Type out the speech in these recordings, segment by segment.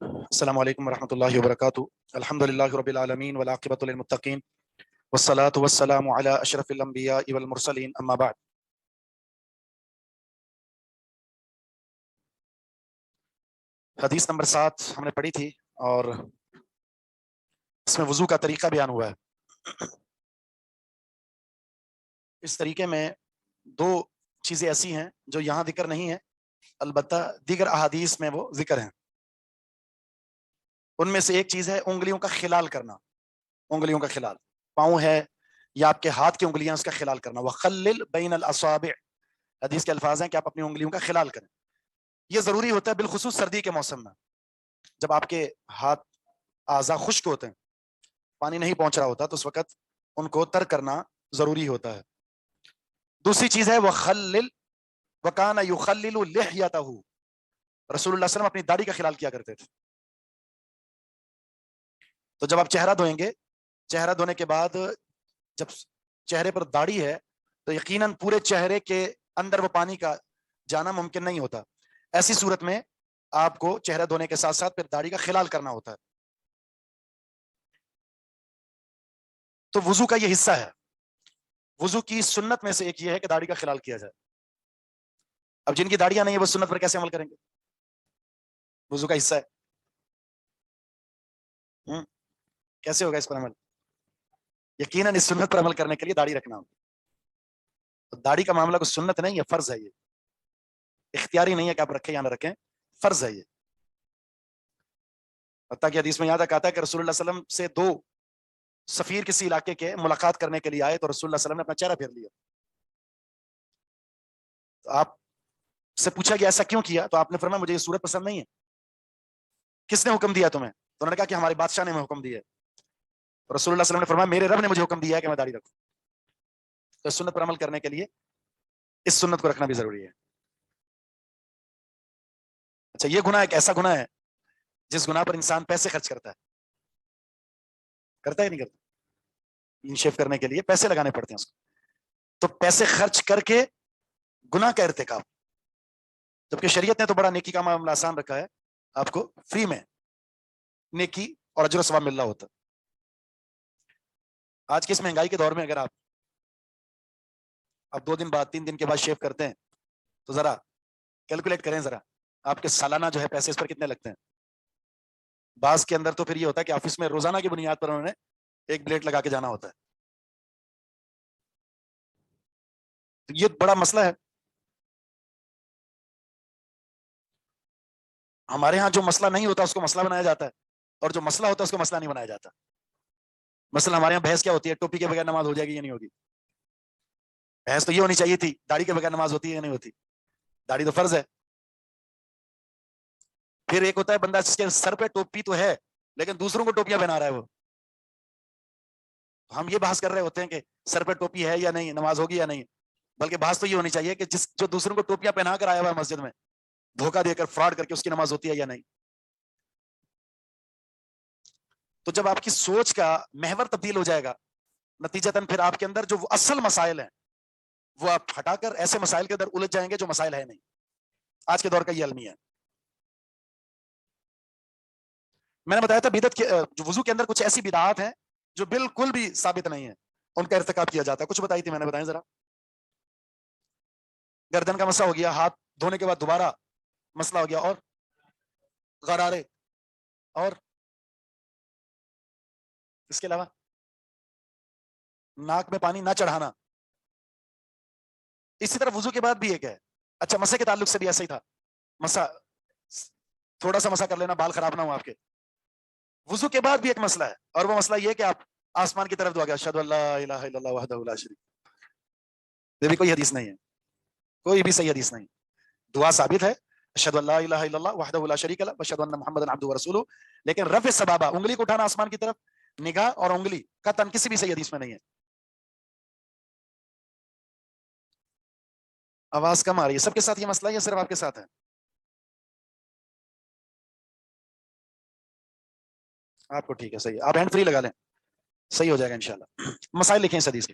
السلام علیکم ورحمۃ اللہ وبرکاتہ۔ الحمد للہ رب العالمین والعاقبۃ للمتقین والصلاة والسلام علی اشرف الانبیاء والمرسلین، اما بعد۔ حدیث نمبر 7 ہم نے پڑھی تھی، اور اس میں وضو کا طریقہ بیان ہوا ہے۔ اس طریقے میں دو چیزیں ایسی ہیں جو یہاں ذکر نہیں ہیں، البتہ دیگر احادیث میں وہ ذکر ہیں۔ ان میں سے ایک چیز ہے انگلیوں کا خلال کرنا، انگلیوں کا خلال، پاؤں ہے یا آپ کے ہاتھ کی انگلیاں، اس کا خلال کرنا۔ وَخَلِّلْ بَيْنَ الْأَصَابِعِ، حدیث کے الفاظ ہیں کہ آپ اپنی انگلیوں کا خلال کریں۔ یہ ضروری ہوتا ہے بالخصوص سردی کے موسم میں، جب آپ کے ہاتھ اعضاء خشک ہوتے ہیں، پانی نہیں پہنچ رہا ہوتا، تو اس وقت ان کو تر کرنا ضروری ہوتا ہے۔ دوسری چیز ہے وَخَلِّلْ وَكَانَ يُخَلِّلُ لِحْيَتَهُ، رسول اللہ صلی اللہ علیہ وسلم اپنی داڑھی کا خلال کیا کرتے تھے۔ تو جب آپ چہرہ دھوئیں گے، چہرہ دھونے کے بعد جب چہرے پر داڑھی ہے تو یقیناً پورے چہرے کے اندر وہ پانی کا جانا ممکن نہیں ہوتا۔ ایسی صورت میں آپ کو چہرہ دھونے کے ساتھ ساتھ پھر داڑھی کا خلال کرنا ہوتا ہے۔ تو وضو کا یہ حصہ ہے، وضو کی سنت میں سے ایک یہ ہے کہ داڑھی کا خلال کیا جائے۔ اب جن کی داڑیاں نہیں ہے وہ سنت پر کیسے عمل کریں گے؟ وضو کا حصہ ہے، کیسے ہوگا اس پر عمل؟ یقیناً اس سنت پر عمل کرنے کے لیے داڑھی رکھنا ہوگا۔ داڑھی کا معاملہ کوئی سنت نہیں ہے، فرض ہے، یہ اختیاری نہیں ہے کہ آپ رکھیں یا نہ رکھیں، فرض ہے یہ۔ حتیٰ کہ حدیث میں یہاں تک آتا ہے کہ رسول اللہ صلی اللہ علیہ وسلم سے دو سفیر کسی علاقے کے ملاقات کرنے کے لیے آئے، تو رسول اللہ صلی اللہ علیہ وسلم نے اپنا چہرہ پھیر لیا۔ تو آپ سے پوچھا گیا ایسا کیوں کیا، تو آپ نے فرمایا مجھے یہ صورت پسند نہیں ہے۔ کس نے حکم دیا تمہیں؟ تو انہوں نے کہا کہ ہمارے بادشاہ نے ہمیں حکم دیا ہے۔ رسول اللہ صلی اللہ علیہ وسلم نے فرمایا میرے رب نے مجھے حکم دیا ہے کہ میں داڑھی رکھوں۔ تو اس سنت پر عمل کرنے کے لیے اس سنت کو رکھنا بھی ضروری ہے۔ اچھا، یہ گناہ ایک ایسا گناہ ہے جس گناہ پر انسان پیسے خرچ کرتا ہے کہ نہیں کرتا؟ کلین شیو کرنے کے لیے پیسے لگانے پڑتے ہیں اس کو، تو پیسے خرچ کر کے گناہ کا ارتکاب، جبکہ شریعت نے تو بڑا نیکی کا معاملہ آسان رکھا ہے، آپ کو فری میں نیکی اور اجر و ثواب مل رہا ہوتا۔ آج کی اس مہنگائی کے دور میں اگر آپ 2 دن بعد 3 دن کے بعد شیو کرتے ہیں تو ذرا کیلکولیٹ کریں، ذرا آپ کے سالانہ جو ہے پیسے اس پر کتنے لگتے ہیں۔ بعض کے اندر تو پھر یہ ہوتا ہے کہ آفس میں روزانہ کی بنیاد پر انہوں نے ایک بلیٹ لگا کے جانا ہوتا ہے۔ تو یہ بڑا مسئلہ ہے۔ ہمارے ہاں جو مسئلہ نہیں ہوتا اس کو مسئلہ بنایا جاتا ہے، اور جو مسئلہ ہوتا ہے اس کو مسئلہ نہیں بنایا جاتا۔ مثلا ہمارے یہاں بحث کیا ہوتی ہے، ٹوپی کے بغیر نماز ہو جائے گی یا نہیں ہوگی؟ بحث تو یہ ہونی چاہیے تھی داڑھی کے بغیر نماز ہوتی ہے یا نہیں ہوتی؟ داڑھی تو فرض ہے۔ پھر ایک ہوتا ہے بندہ جس کے سر پہ ٹوپی تو ہے لیکن دوسروں کو ٹوپیاں پہنا رہا ہے، وہ ہم یہ بحث کر رہے ہوتے ہیں کہ سر پہ ٹوپی ہے یا نہیں، نماز ہوگی یا نہیں، بلکہ بحث تو یہ ہونی چاہیے کہ جو دوسروں کو ٹوپیاں پہنا کر آیا ہوا ہے مسجد میں، دھوکہ دے کر فراڈ کر کے، اس کی نماز ہوتی ہے یا نہیں؟ تو جب آپ کی سوچ کا محور تبدیل ہو جائے گا، نتیجتاً پھر آپ کے اندر جو اصل مسائل ہیں وہ آپ ہٹا کر ایسے مسائل کے اندر الجھ جائیں گے جو مسائل ہے نہیں۔ آج کے دور کا یہ المیہ ہے۔ میں نے بتایا تھا بدعت کے جو وضو کے اندر کچھ ایسی بدعات ہیں جو بالکل بھی ثابت نہیں ہے، ان کا ارتکاب کیا جاتا ہے۔ کچھ بتائی تھی میں نے، بتائیں ذرا۔ گردن کا مسئلہ ہو گیا، ہاتھ دھونے کے بعد دوبارہ مسئلہ ہو گیا، اور غرارے، اور اس کے علاوہ ناک میں پانی نہ چڑھانا۔ اسی طرح وضو کے بعد بھی ایک ہے، اچھا مسح کے تعلق سے بھی ایسا ہی تھا، مسح تھوڑا سا مسح کر لینا، بال خراب نہ ہو آپ کے۔ وضو کے بعد بھی ایک مسئلہ ہے، اور وہ مسئلہ یہ کہ آپ آسمان کی طرف دعا گیا، اشہدو ان لا الہ الا اللہ وحدہ لا شریک، یہ بھی کوئی حدیث نہیں ہے، کوئی بھی صحیح حدیث نہیں۔ دعا ثابت ہے، اشہدو ان لا الہ الا اللہ وحدہ لا شریک لہ واشہدو ان محمدا عبدہ ورسولہ، لیکن رفع السبابہ، انگلی کو اٹھانا آسمان کی طرف، نگاہ اور انگلی کا تن کسی بھی صحیح حدیث میں نہیں ہے۔ آواز کم آ رہی ہے، سب کے ساتھ یہ مسئلہ ہے یا صرف آپ کے ساتھ ہے؟ آپ کو ٹھیک ہے، صحیح ہے، آپ ہینڈ فری لگا لیں، صحیح ہو جائے گا انشاءاللہ۔ مسائل لکھیں اس حدیث کے۔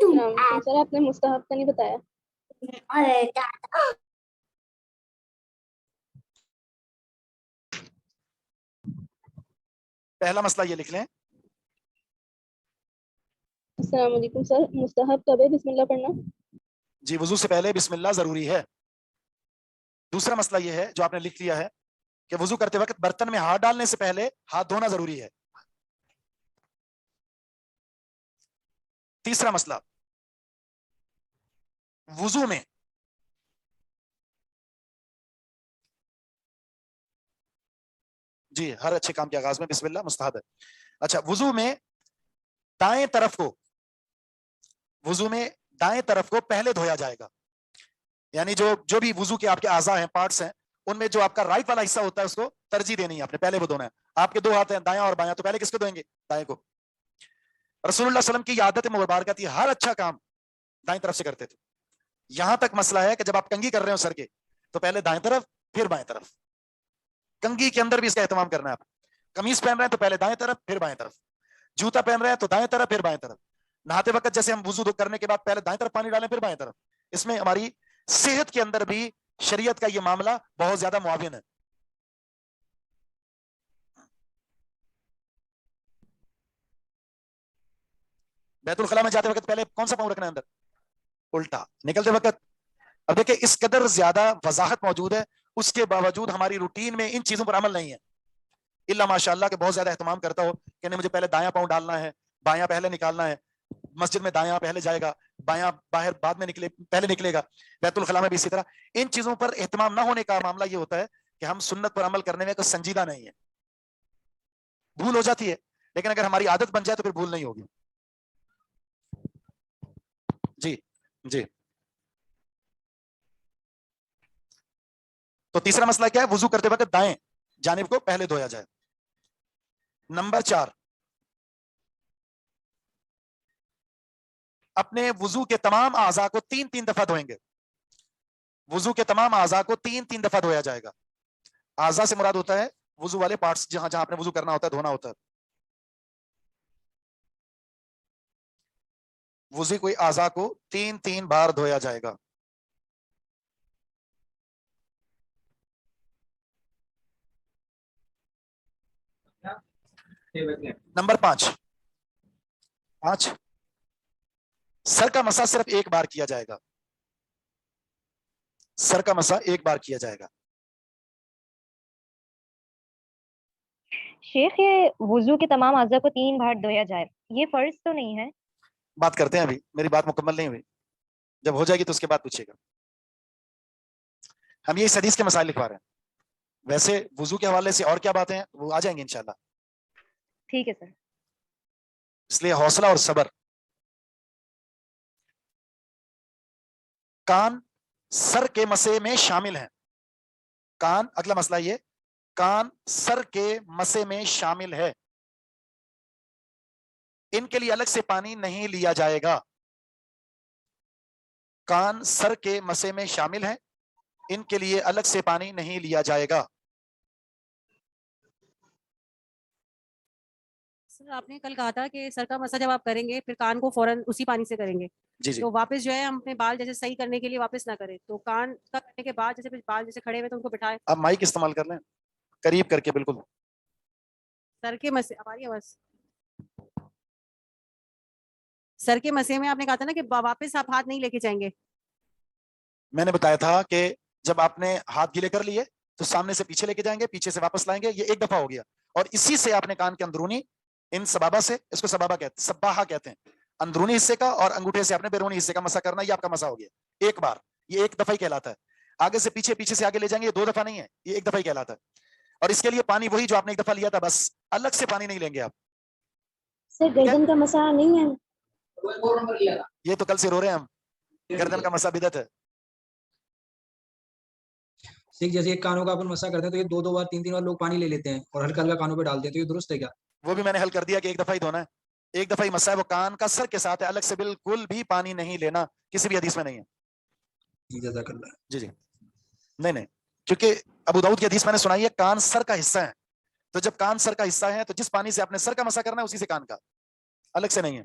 سر آپ نے مستحب کا نہیں بتایا. پہلا مسئلہ یہ لکھ لیں. السلام علیکم سر, مستحب کب ہے بسم اللہ پڑھنا؟ جی وضو سے پہلے بسم اللہ ضروری ہے. دوسرا مسئلہ یہ ہے جو آپ نے لکھ لیا ہے کہ وضو کرتے وقت برتن میں ہاتھ ڈالنے سے پہلے ہاتھ دھونا ضروری ہے. تیسرا مسئلہ, وضو میں جی ہر اچھے کام کے آغاز میں بسم اللہ مستحب ہے. اچھا, وضو میں دائیں طرف کو پہلے دھویا جائے گا. یعنی جو بھی وضو کے آپ کے اعضاء ہیں, پارٹس ہیں, ان میں جو آپ کا رائٹ والا حصہ ہوتا ہے اس کو ترجیح دینی ہے, آپ نے پہلے وہ دھونا ہے. آپ کے دو ہاتھ ہیں, دایاں اور بایاں, تو پہلے کس کو دھوئیں گے؟ دائیں کو. رسول اللہ صلی اللہ علیہ وسلم کی عادت مبارکہ تھی, ہر اچھا کام دائیں طرف سے کرتے تھے. یہاں تک مسئلہ ہے کہ جب آپ کنگھی کر رہے ہو سر کے, تو پہلے دائیں طرف پھر بائیں طرف. کنگھی کے اندر بھی اس کا اہتمام کرنا ہے. آپ قمیض پہن رہے ہیں تو پہلے دائیں طرف پھر بائیں طرف, جوتا پہن رہے ہیں تو دائیں طرف پھر بائیں طرف. نہاتے وقت جیسے ہم وضو کرنے کے بعد پہلے دائیں طرف پانی ڈالیں پھر بائیں طرف. اس میں ہماری صحت کے اندر بھی شریعت کا یہ معاملہ بہت زیادہ معاون ہے. بیت الخلاء میں جاتے وقت پہلے کون سا پاؤں رکھنا ہے اندر؟ الٹا. نکلتے وقت, اب دیکھیں اس قدر زیادہ وضاحت موجود ہے, اس کے باوجود ہماری روٹین میں ان چیزوں پر عمل نہیں ہے. الا ماشاء اللہ کہ بہت زیادہ اہتمام کرتا ہو کہ نہیں مجھے پہلے دایاں پاؤں ڈالنا ہے, بایاں پہلے نکالنا ہے, مسجد میں دایاں پہلے جائے گا, بایاں باہر بعد میں پہلے نکلے گا. بیت الخلاء میں بھی اسی طرح. ان چیزوں پر اہتمام نہ ہونے کا معاملہ یہ ہوتا ہے کہ ہم سنت پر عمل کرنے میں کوئی سنجیدہ نہیں ہے. بھول ہو جاتی ہے, لیکن اگر ہماری عادت بن جائے تو پھر بھول نہیں ہوگی. جی جی. تو تیسرا مسئلہ کیا ہے؟ وضو کرتے وقت دائیں جانب کو پہلے دھویا جائے. نمبر 4, اپنے وضو کے تمام اعضاء کو 3 دفعہ دھوئیں گے. وضو کے تمام اعضاء کو 3 دفعہ دھویا جائے گا. اعضاء سے مراد ہوتا ہے وضو والے پارٹس, جہاں جہاں آپ نے وضو کرنا ہوتا ہے, دھونا ہوتا ہے. وضو کوئی اعضاء کو 3 بار دھویا جائے گا. نمبر 5, سر کا مسح صرف ایک بار کیا جائے گا. سر کا مسح ایک بار کیا جائے گا. شیخ یہ وضو کے تمام اعضاء کو 3 بار دھویا جائے, یہ فرض تو نہیں ہے؟ بات کرتے ہیں, ابھی میری بات مکمل نہیں ہوئی, جب ہو جائے گی تو اس کے بعد پوچھے گا. ہم یہ اس حدیث کے مسائل لکھوا رہے ہیں. ویسے وضو کے حوالے سے اور کیا باتیں ہیں وہ آ جائیں گے انشاءاللہ. ٹھیک ہے سر. اس لیے حوصلہ اور صبر. کان سر کے مسے میں شامل ہیں. کان, اگلا مسئلہ یہ, کان سر کے مسے میں شامل ہے. ان کے لیے الگ سے پانی نہیں لیا جائے گا. کان سر کے مسے میں شامل ہیں, ان کے لیے الگ سے پانی نہیں لیا جائے گا. سر آپ نے کل کہا تھا کہ سر کا مسح جب آپ کریں گے پھر کان کو فوراً اسی پانی سے کریں گے. جی جی. تو واپس جو ہے ہم اپنے بال جیسے صحیح کرنے کے لیے واپس نہ کریں, تو کان کا کرنے کے بعد جیسے بال جیسے کھڑے ہوئے تو ان کو بٹھائیں. آپ مائک استعمال کر لیں قریب کر کے. بالکل. سر کے مسے, اب آ رہی ہے آواز؟ سر کے مسے میں آپ نے کہا تھا نا کہ واپس آپ ہاتھ نہیں لے کے جائیں گے. میں نے بتایا تھا کہ جب آپ نے ہاتھ گیلے کر لیے تو سامنے سے پیچھے لے کے جائیں گے, پیچھے سے واپس لائیں گے. یہ ایک دفعہ ہو گیا, اور اسی سے آپ نے کان کے اندرونی ان سبابہ سے, اس کو سبابہ کہتے ہیں, سباہا کہتے ہیں, اندرونی حصے کا اور انگوٹھے سے اپنے بیرونی حصے کا مسح کرنا, یہ آپ کا مسح ہو گیا ایک بار. یہ ایک دفعہ ہی کہلاتا ہے. آگے سے پیچھے, پیچھے سے آگے لے جائیں گے, یہ 2 دفعہ نہیں ہے, یہ ایک دفعہ ہی کہلاتا ہے. اور اس کے لیے پانی وہی جو آپ نے ایک دفعہ لیا تھا, بس الگ سے پانی نہیں لیں گے آپ. سر گردن کا مسح نہیں ہے؟ یہ تو کل سے رو رہے ہیں ہم, گردن کا مسح بدعت ہے. جیسے ایک کانوں کا اپن مسا کرتے ہیں تو یہ 2 بار 3 بار لوگ پانی لے لیتے ہیں اور ہلکا ہلکا کانوں پہ ڈالتے ہیں, تو یہ درست ہے کیا؟ وہ بھی میں نے حل کر دیا کہ ایک دفعہ ہی دھونا ہے, ایک دفعہ ہی مسح ہے, وہ کان کا سر کے ساتھ ہے, الگ سے بالکل بھی پانی نہیں لینا, کسی بھی حدیث میں نہیں ہے. جزاک اللہ. جی جی. نہیں, کیونکہ ابو داؤد کی حدیث میں نے سنائی ہے کان سر کا حصہ ہے, تو جب کان سر کا حصہ ہے تو جس پانی سے آپ نے سر کا مسح کرنا ہے اسی سے کان کا, الگ سے نہیں ہے.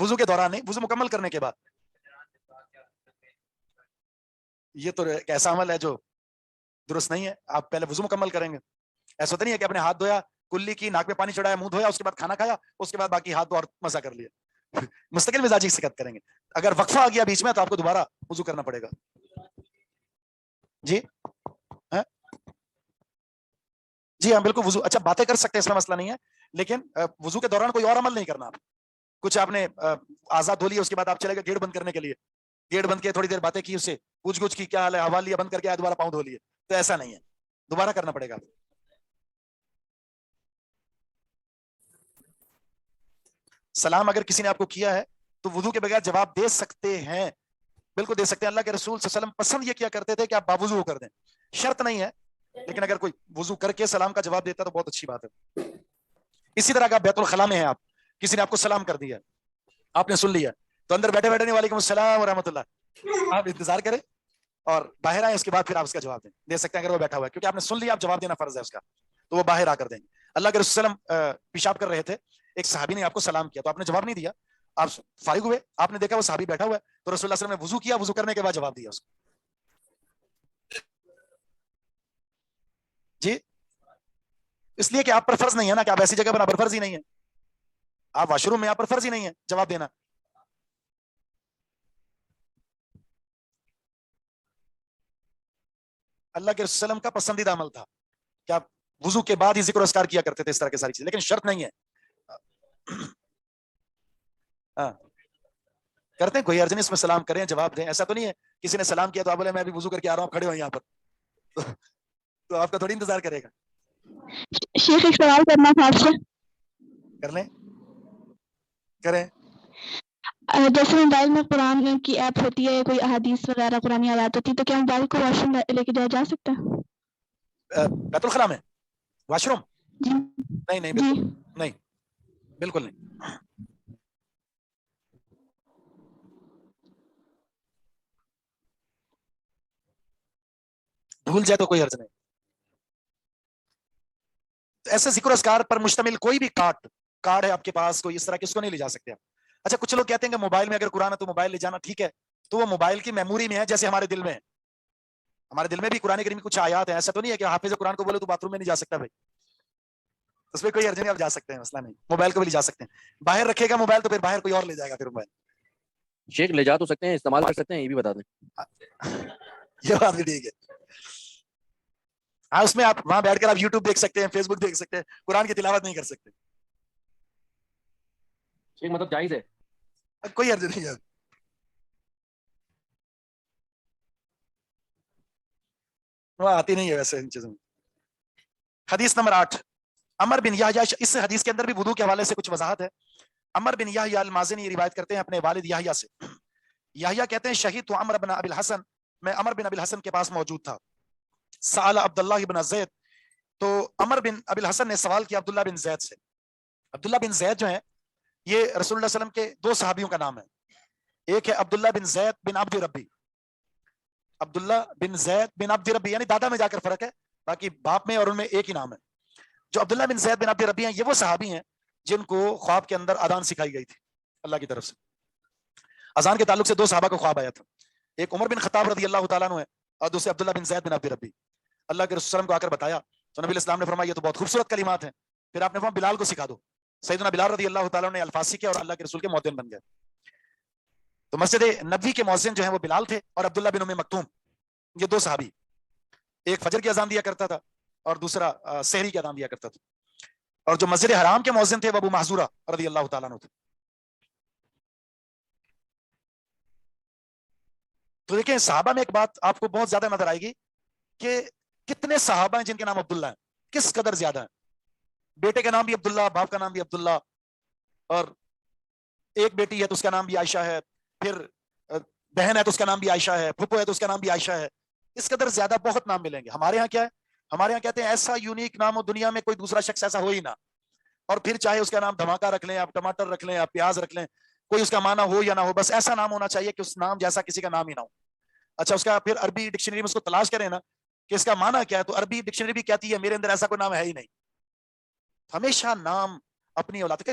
وضو کے دوران نہیں، وضو مکمل کرنے کے بعد. یہ تو ایک ایسا عمل ہے جو درست نہیں ہے. آپ پہلے وضو مکمل کریں گے. ایسا تو نہیں ہے کہ اپنے ہاتھ دھویا، کلی کی، ناک میں پانی چڑھایا، منہ دھویا، اس کے بعد کھانا کھایا، اس کے بعد باقی ہاتھ دھو اور مزہ کر لیا. مستقل مزاجی صحت کریں گے. اگر وقفہ آ گیا بیچ میں تو آپ کو دوبارہ وضو کرنا پڑے گا. جی جی ہاں بالکل وضو. اچھا باتیں کر سکتے ہیں، اس میں مسئلہ نہیں ہے، لیکن وضو کے دوران کوئی اور عمل نہیں کرنا. آپ کچھ آپ نے آزاد دھو لیا، اس کے بعد آپ چلے گئے گیٹ بند کرنے کے لیے، گیٹ بند کیا، تھوڑی دیر باتیں کی، اس سے پوچھ گچھ کی، کیا حال ہے، حوال لیا، بند کر کے آیا، دوبارہ پاؤں دھو لیے. تو ایسا نہیں ہے، دوبارہ کرنا پڑے گا. سلام اگر کسی نے آپ کو کیا ہے تو وضو کے بغیر جواب دے سکتے ہیں، بالکل دے سکتے ہیں. اللہ کے رسول صلی اللہ علیہ وسلم پسند یہ کیا کرتے تھے کہ آپ باوضو کر دیں. شرط نہیں ہے، لیکن اگر کوئی وضو کر کے سلام کا جواب دیتا تو بہت اچھی بات ہے. اسی طرح کا بیت الخلاء میں ہے، آپ کسی نے آپ کو سلام کر دیا، آپ نے سن لیا، تو اندر بیٹھے بیٹھے وعلیکم السلام ورحمۃ اللہ، آپ انتظار کریں اور باہر آئیں، اس کے بعد پھر آپ اس کا جواب دیں. دے سکتے ہیں اگر وہ بیٹھا ہوا ہے، کیونکہ آپ نے سن لیا، آپ جواب دینا فرض ہے اس کا، تو وہ باہر آ کر دیں گے. اللہ کے رسول صلی اللہ علیہ وسلم پیشاب کر رہے تھے، ایک صحابی نے آپ کو سلام کیا تو آپ نے جواب نہیں دیا، آپ فارغ ہوئے، آپ نے دیکھا وہ صحابی بیٹھا ہوا ہے، تو رسول اللہ صلی اللہ علیہ وسلم نے وضو کیا، وضو کرنے کے بعد جواب دیا اس کو. جی اس لیے کہ آپ پر فرض نہیں ہے نا، کہ آپ ایسی جگہ پر آپ پر فرض ہی نہیں ہے، آپ واش روم میں، آپ پر فرض ہی نہیں ہے جواب دینا. اللہ کے رسول کا پسندیدہ عمل تھا کہ آپ وضو کے بعد ہی ذکر و اذکار کیا کرتے تھے، اس طرح کی ساری چیزیں، لیکن شرط نہیں ہے. ہاں کرتے ہیں، کوئی عرض نہیں، اس میں سلام کریں، جواب دیں. ایسا تو نہیں ہے کسی نے سلام کیا تو آپ بولے میں ابھی وضو کر کے آ رہا ہوں، کھڑے ہو یہاں پر، تو آپ کا تھوڑی انتظار کرے گا. شیخ ایک سوال کرنا تھا آپ سے. کر لیں، کریں. جیسے موبائل میں قرآن کی ایپ ہوتی ہے، کوئی احادیث وغیرہ قرآن آیات ہوتی ہے، تو کیا موبائل کو واش روم لے کے جا سکتا ہے؟ بیت الخلاء میں واش روم؟ جی نہیں نہیں، جی بالکل نہیں، بالکل نہیں. بھول جائے تو کوئی حرج نہیں. ایسے ذکر اذکار پر مشتمل کوئی بھی کارڈ ہے آپ کے پاس، کوئی اس طرح کس کو نہیں لے جا سکتے آپ. اچھا کچھ لوگ کہتے ہیں کہ موبائل میں اگر قرآن ہے تو موبائل لے جانا ٹھیک ہے، تو وہ موبائل کی میموری میں ہے، جیسے ہمارے دل میں ہے. ہمارے دل میں بھی قرآن کریم کی کچھ آیات ہیں، ایسا تو نہیں ہے کہ حافظ قرآن کو بولے تو باتھ روم میں نہیں جا سکتا بھائی، اس میں کوئی حرج نہیں، آپ جا سکتے ہیں، مسئلہ نہیں. موبائل کو بھی لے جا سکتے ہیں، باہر رکھے گا موبائل تو پھر باہر کوئی اور لے جائے گا پھر موبائل. شیخ لے جا تو سکتے ہیں، استعمال کر سکتے ہیں، یہ بھی بتا دیں. یہ بات بھی ٹھیک ہے. ہاں اس میں آپ وہاں بیٹھ کر آپ یوٹیوب دیکھ سکتے ہیں، فیس بک دیکھ سکتے ہیں، قرآن کی تلاوت نہیں کر سکتے. شیخ مطلب جائز ہے، کوئی حرج نہیں ہے. وہ آتی نہیں ہے ویسے ان چیزوں میں. حدیث نمبر 8، عمر بن یحییٰ، اس حدیث کے اندر بھی وضو کے حوالے سے کچھ وضاحت ہے. عمر بن یحییٰ المازنی روایت کرتے ہیں اپنے والد یحییٰ سے. یحییٰ کہتے ہیں شہید تو عمر بن ابی الحسن، میں عمر بن ابی الحسن کے پاس موجود تھا. سأل عبداللہ بن زید، تو عمر بن ابی الحسن نے سوال کیا عبداللہ بن زید سے. عبداللہ بن زید جو ہیں یہ رسول اللہ صلی اللہ علیہ وسلم کے دو صحابیوں کا نام ہے. ایک ہے عبداللہ بن زید بن عبد ربی، عبداللہ بن زید بن عبد ربی یعنی دادا میں جا کر فرق ہے، باقی باپ میں اور ان میں ایک ہی نام ہے. جو عبداللہ بن زید بن عبد ربی ہیں یہ وہ صحابی ہیں جن کو خواب کے اندر اذان سکھائی گئی تھی اللہ کی طرف سے. اذان کے تعلق سے دو صحابہ کو خواب آیا تھا، ایک عمر بن خطاب رضی اللہ تعالیٰ عنہ ہے اور دوسرے عبداللہ بن زید بن عبد ربی. اللہ کے رسول صلی اللہ علیہ وسلم کو آ کر بتایا تو نبی اسلام نے فرمایا یہ تو بہت خوبصورت کلمات ہیں. پھر آپ نے فرمایا بلال کو سکھا دو. سیدنا بلال رضی اللہ تعالیٰ نے الفاظ سیکھے اور اللہ کے رسول کے مؤذن بن گئے. تو مسجد نبوی کے مؤذن جو ہیں وہ بلال تھے اور عبداللہ بن ام مکتوم، یہ دو صحابی، ایک فجر کی اذان دیا کرتا تھا اور دوسرا سحری کی اذان دیا کرتا تھا. اور جو مسجد حرام کے مؤذن تھے وہ ابو محذورہ رضی اللہ تعالیٰ عنہ تھے. تو دیکھیں صحابہ میں ایک بات آپ کو بہت زیادہ نظر آئے گی کہ کتنے صحابہ ہیں جن کے نام عبداللہ ہیں، کس قدر زیادہ ہیں. بیٹے کا نام بھی عبداللہ، باپ کا نام بھی عبداللہ، اور ایک بیٹی ہے تو اس کا نام بھی عائشہ ہے، پھر بہن ہے تو اس کا نام بھی عائشہ ہے، پھپھو ہے تو اس کا نام بھی عائشہ ہے. اس قدر زیادہ بہت نام ملیں گے. ہمارے ہاں کیا ہے، ہمارے ہاں کہتے ہیں ایسا یونیک نام ہو دنیا میں کوئی دوسرا شخص ایسا ہو ہی نہ، اور پھر چاہے اس کا نام دھماکہ رکھ لیں، آپ ٹماٹر رکھ لیں، آپ پیاز رکھ لیں، کوئی اس کا معنی ہو یا نہ ہو، بس ایسا نام ہونا چاہیے کہ اس نام جیسا کسی کا نام ہی نہ ہو. اچھا اس کا پھر عربی ڈکشنری میں اس کو تلاش کریں نا کہ اس کا معنی کیا ہے، تو عربی ڈکشنری بھی کہتی ہے میرے اندر ایسا کوئی نام ہے ہی نہیں. ہمیشہ نام اپنی اولاد کے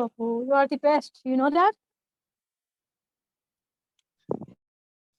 Apu. You are the best. You know that?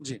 جی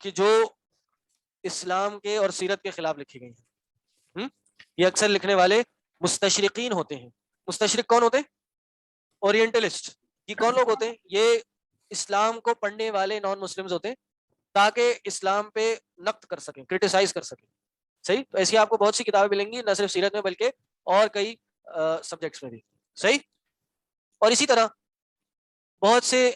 کہ جو اسلام کے اور سیرت کے خلاف لکھی گئی ہیں. یہ اکثر لکھنے والے مستشرقین ہوتے ہیں. مستشرق کون ہوتے ہیں؟ اورینٹلسٹ. یہ کون لوگ ہوتے ہیں؟ یہ اسلام کو پڑھنے والے نان مسلمز ہوتے ہیں تاکہ اسلام پہ نقد کر سکیں, کرٹیسائز کر سکیں. صحیح. تو ایسی آپ کو بہت سی کتابیں ملیں گی, نہ صرف سیرت میں بلکہ اور کئی سبجیکٹس میں بھی. صحیح. اور اسی طرح بہت سے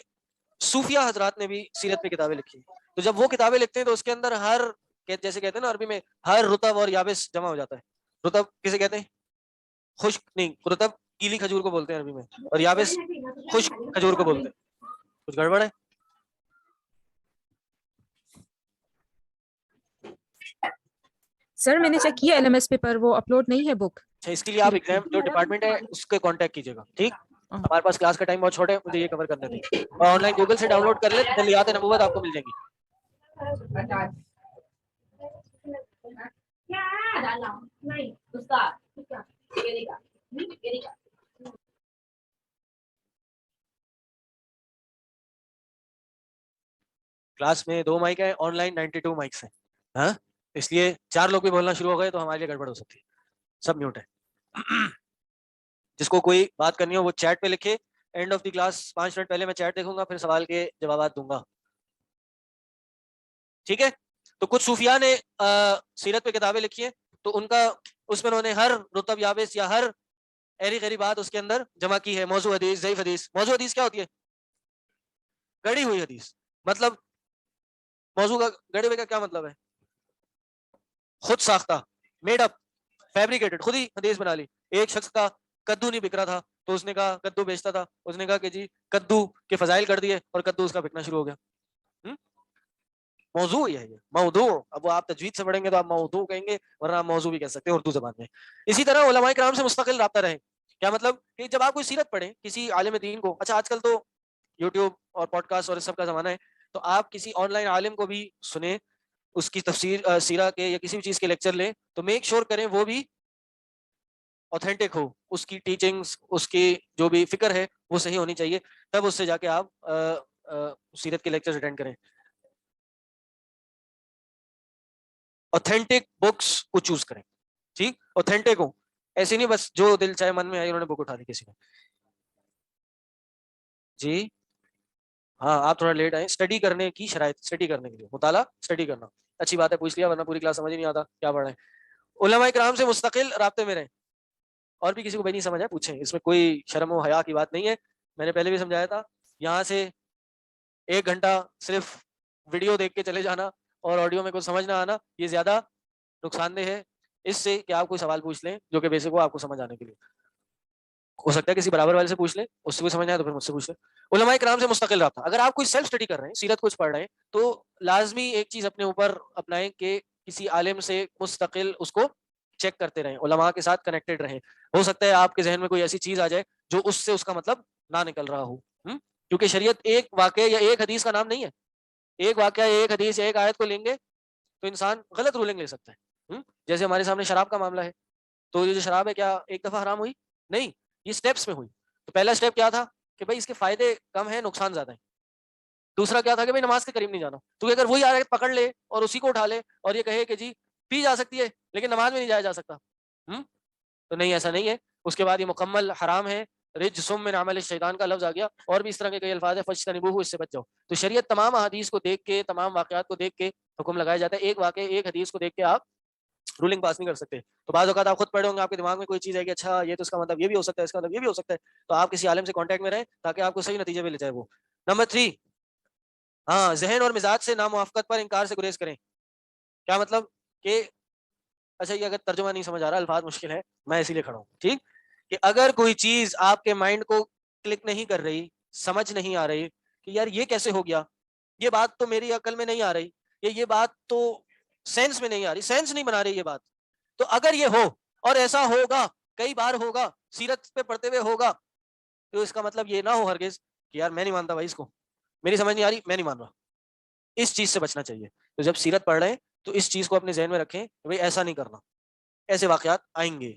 صوفیہ حضرات نے بھی سیرت پہ کتابیں لکھی ہیں. تو جب وہ کتابیں لکھتے ہیں تو اس کے اندر ہر, جیسے کہتے ہیں نا عربی میں, ہر رطب اور یابس جمع ہو جاتا ہے. رطب کسے کہتے ہیں؟ خشک نہیں, رطب گیلی کھجور کو بولتے ہیں عربی میں, اور یابس خشک کھجور کو بولتے ہیں. کچھ گڑبڑ ہے؟ سر میں نے چیک کیا LMS پہ, پر وہ اپلوڈ نہیں ہے بک. اچھا, اس کے لیے آپ ایگزام جو ڈپارٹمنٹ ہے اس کے کانٹیکٹ کیجیے گا. ٹھیک. ہمارے پاس کلاس کا ٹائم بہت چھوٹا ہے, مجھے یہ کور کرنے دیں. اور آن لائن گوگل سے ڈاؤن لوڈ کر لیں, تجلیات نبوت آپ کو مل جائیں گی. کلاس میں 2 مائک ہیں, آن لائن 92 مائکس ہیں. ہاں, اس لیے 4 لوگ بھی بولنا شروع ہو گئے تو ہمارے لیے گڑبڑ ہو سکتی ہے. سب میوٹ ہے. جس کو کوئی بات کرنی ہو وہ چیٹ پہ لکھے. And of the class 5 minute پہلے میں چیٹ دیکھوں گا, پھر سوال کے جوابات دوں گا. ٹھیک ہے. تو کچھ صوفیاء نے سیرت پہ کتابیں لکھی ہیں, تو ان کا اس میں انہوں نے ہر رتب یابس یا ہر ایری غیری بات اس کے اندر جمع کی ہے. موضوع حدیث, ضعیف حدیث. موضوع حدیث کیا ہوتی ہے؟ گڑی ہوئی حدیث. مطلب موضوع کا گڑے ہوئے کا کیا مطلب ہے؟ خود ساختہ, میڈ اپ, فیبریکیٹڈ. خود ہی حدیث بنا لی. ایک شخص کا کدو نہیں بک رہا تھا تو اس نے کہا, کدو بیچتا تھا, اس نے کہا کہ جی کدو کے فضائل کر دیے اور کدو اس کا بکنا شروع ہو گیا. موضوع یہ ہے, یہ موضوع. اب وہ آپ تجوید سے پڑھیں گے تو آپ موضوع کہیں گے, ورنہ آپ موضوع بھی کہہ سکتے ہیں اردو زبان میں. اسی طرح علماء کرام سے مستقل رابطہ رہیں. کیا مطلب؟ کہ جب آپ کوئی سیرت پڑھیں کسی عالم دین کو, اچھا آج کل تو یوٹیوب اور پوڈ کاسٹ اور اس سب کا زمانہ ہے, تو آپ کسی آن لائن عالم کو بھی سنیں, اس کی تفسیر سیرہ کے یا کسی بھی چیز کے لیکچر لیں, تو میک شور کریں وہ بھی اوتھینٹک ہو. اس کی ٹیچنگز, اس کی جو بھی فکر ہے وہ صحیح ہونی چاہیے. تب اس سے جا کے آپ سیرت کے لیکچر اٹینڈ کریں. اوتھینٹک بکس کو چوز کریں. ٹھیک, اوتھینٹک ہو, ایسی نہیں بس جو دل چاہے من میں آئی انہوں نے بک اٹھا لی کسی نے. جی ہاں, آپ تھوڑا لیٹ آئے. اسٹڈی کرنے کی شرائط, اسٹڈی کرنے کے لیے مطالعہ, اسٹڈی کرنا اچھی بات ہے, پوچھ لیا, ورنہ پوری کلاس سمجھ نہیں آتا کیا پڑھ رہے ہیں. علماء کرام سے مستقل رابطے میں رہیں. اور بھی کسی کو بھی نہیں سمجھا پوچھیں, اس میں کوئی شرم و حیا کی بات نہیں ہے. میں نے پہلے بھی سمجھایا تھا, یہاں سے 1 گھنٹہ صرف ویڈیو دیکھ کے چلے جانا اور آڈیو میں کچھ سمجھ نہ آنا, یہ زیادہ نقصان دہ ہے اس سے کہ آپ کوئی سوال پوچھ لیں جو کہ بیسک ہو آپ کو سمجھ آنے کے لیے. ہو سکتا ہے کسی برابر والے سے پوچھ لیں, اس سے کوئی سمجھ آئے تو پھر مجھ سے پوچھ لیں. علماء کرام سے مستقل رابطہ. اگر آپ کوئی سیلف اسٹڈی کر رہے ہیں, سیرت کچھ پڑھ رہے ہیں, تو لازمی ایک چیز اپنے اوپر اپنائیں کہ کسی عالم سے مستقل اس کو چیک کرتے رہیں, علماء کے ساتھ کنیکٹڈ رہیں. ہو سکتا ہے آپ کے ذہن میں کوئی ایسی چیز آ جائے جو اس سے اس کا مطلب نہ نکل رہا ہو, کیونکہ شریعت ایک واقعہ یا ایک حدیث کا نام نہیں ہے. ایک واقعہ, ایک حدیث, ایک آیت کو لیں گے تو انسان غلط رولنگ لے سکتا ہے. جیسے ہمارے سامنے شراب کا معاملہ ہے, تو یہ جو شراب ہے کیا ایک دفعہ حرام ہوئی؟ نہیں, یہ سٹیپس میں ہوئی. تو پہلا سٹیپ کیا تھا کہ بھائی اس کے فائدے کم ہیں, نقصان زیادہ ہیں. دوسرا کیا تھا کہ بھائی نماز کے قریب نہیں جانا. تو اگر وہی آیت پکڑ لے اور اسی کو اٹھا لے اور یہ کہے کہ جی پی جا سکتی ہے لیکن نماز میں نہیں جایا جا سکتا, تو نہیں, ایسا نہیں ہے. اس کے بعد یہ مکمل حرام ہے. رجسم من عمل الشیطان کا لفظ آ گیا, اور بھی اس طرح کے کئی الفاظ ہیں, فاجتنبوہ, اس سے بچ جاؤ. تو شریعت تمام احادیث کو دیکھ کے, تمام واقعات کو دیکھ کے حکم لگایا جاتا ہے. ایک واقعہ, ایک حدیث کو دیکھ کے آپ رولنگ پاس نہیں کر سکتے. تو بعض اوقات آپ خود پڑھے ہوں گے, آپ کے دماغ میں کوئی چیز ہے کہ اچھا یہ تو اس کا مطلب یہ بھی ہو سکتا ہے, اس کا مطلب یہ بھی ہو سکتا ہے, تو آپ کسی عالم سے کانٹیکٹ میں رہیں تاکہ آپ کو صحیح نتیجے پہ لے جائے وہ. نمبر 3, ہاں, ذہن اور مزاج سے ناموافقت پر انکار سے گریز کریں. کیا مطلب کہ اچھا یہ اگر ترجمہ نہیں سمجھ آ رہا, الفاظ مشکل ہے, میں اسی لیے کھڑا ہوں. ٹھیک, کہ اگر کوئی چیز آپ کے مائنڈ کو کلک نہیں کر رہی, سمجھ نہیں آ رہی کہ یار یہ کیسے ہو گیا, یہ بات تو میری عقل میں نہیں آ رہی, یہ بات تو سینس میں نہیں آ رہی, سینس نہیں بنا رہی یہ بات, تو اگر یہ ہو اور ایسا ہوگا, کئی بار ہوگا, سیرت پہ پڑھتے ہوئے ہوگا, تو اس کا مطلب یہ نہ ہو ہرگز کہ یار میں نہیں مانتا بھائی اس کو, میری سمجھ نہیں آ رہی, میں نہیں مان رہا. اس چیز سے بچنا چاہیے. تو جب سیرت پڑھ رہے ہیں تو اس چیز کو اپنے ذہن میں رکھیں کہ بھائی ایسا نہیں کرنا, ایسے واقعات آئیں گے,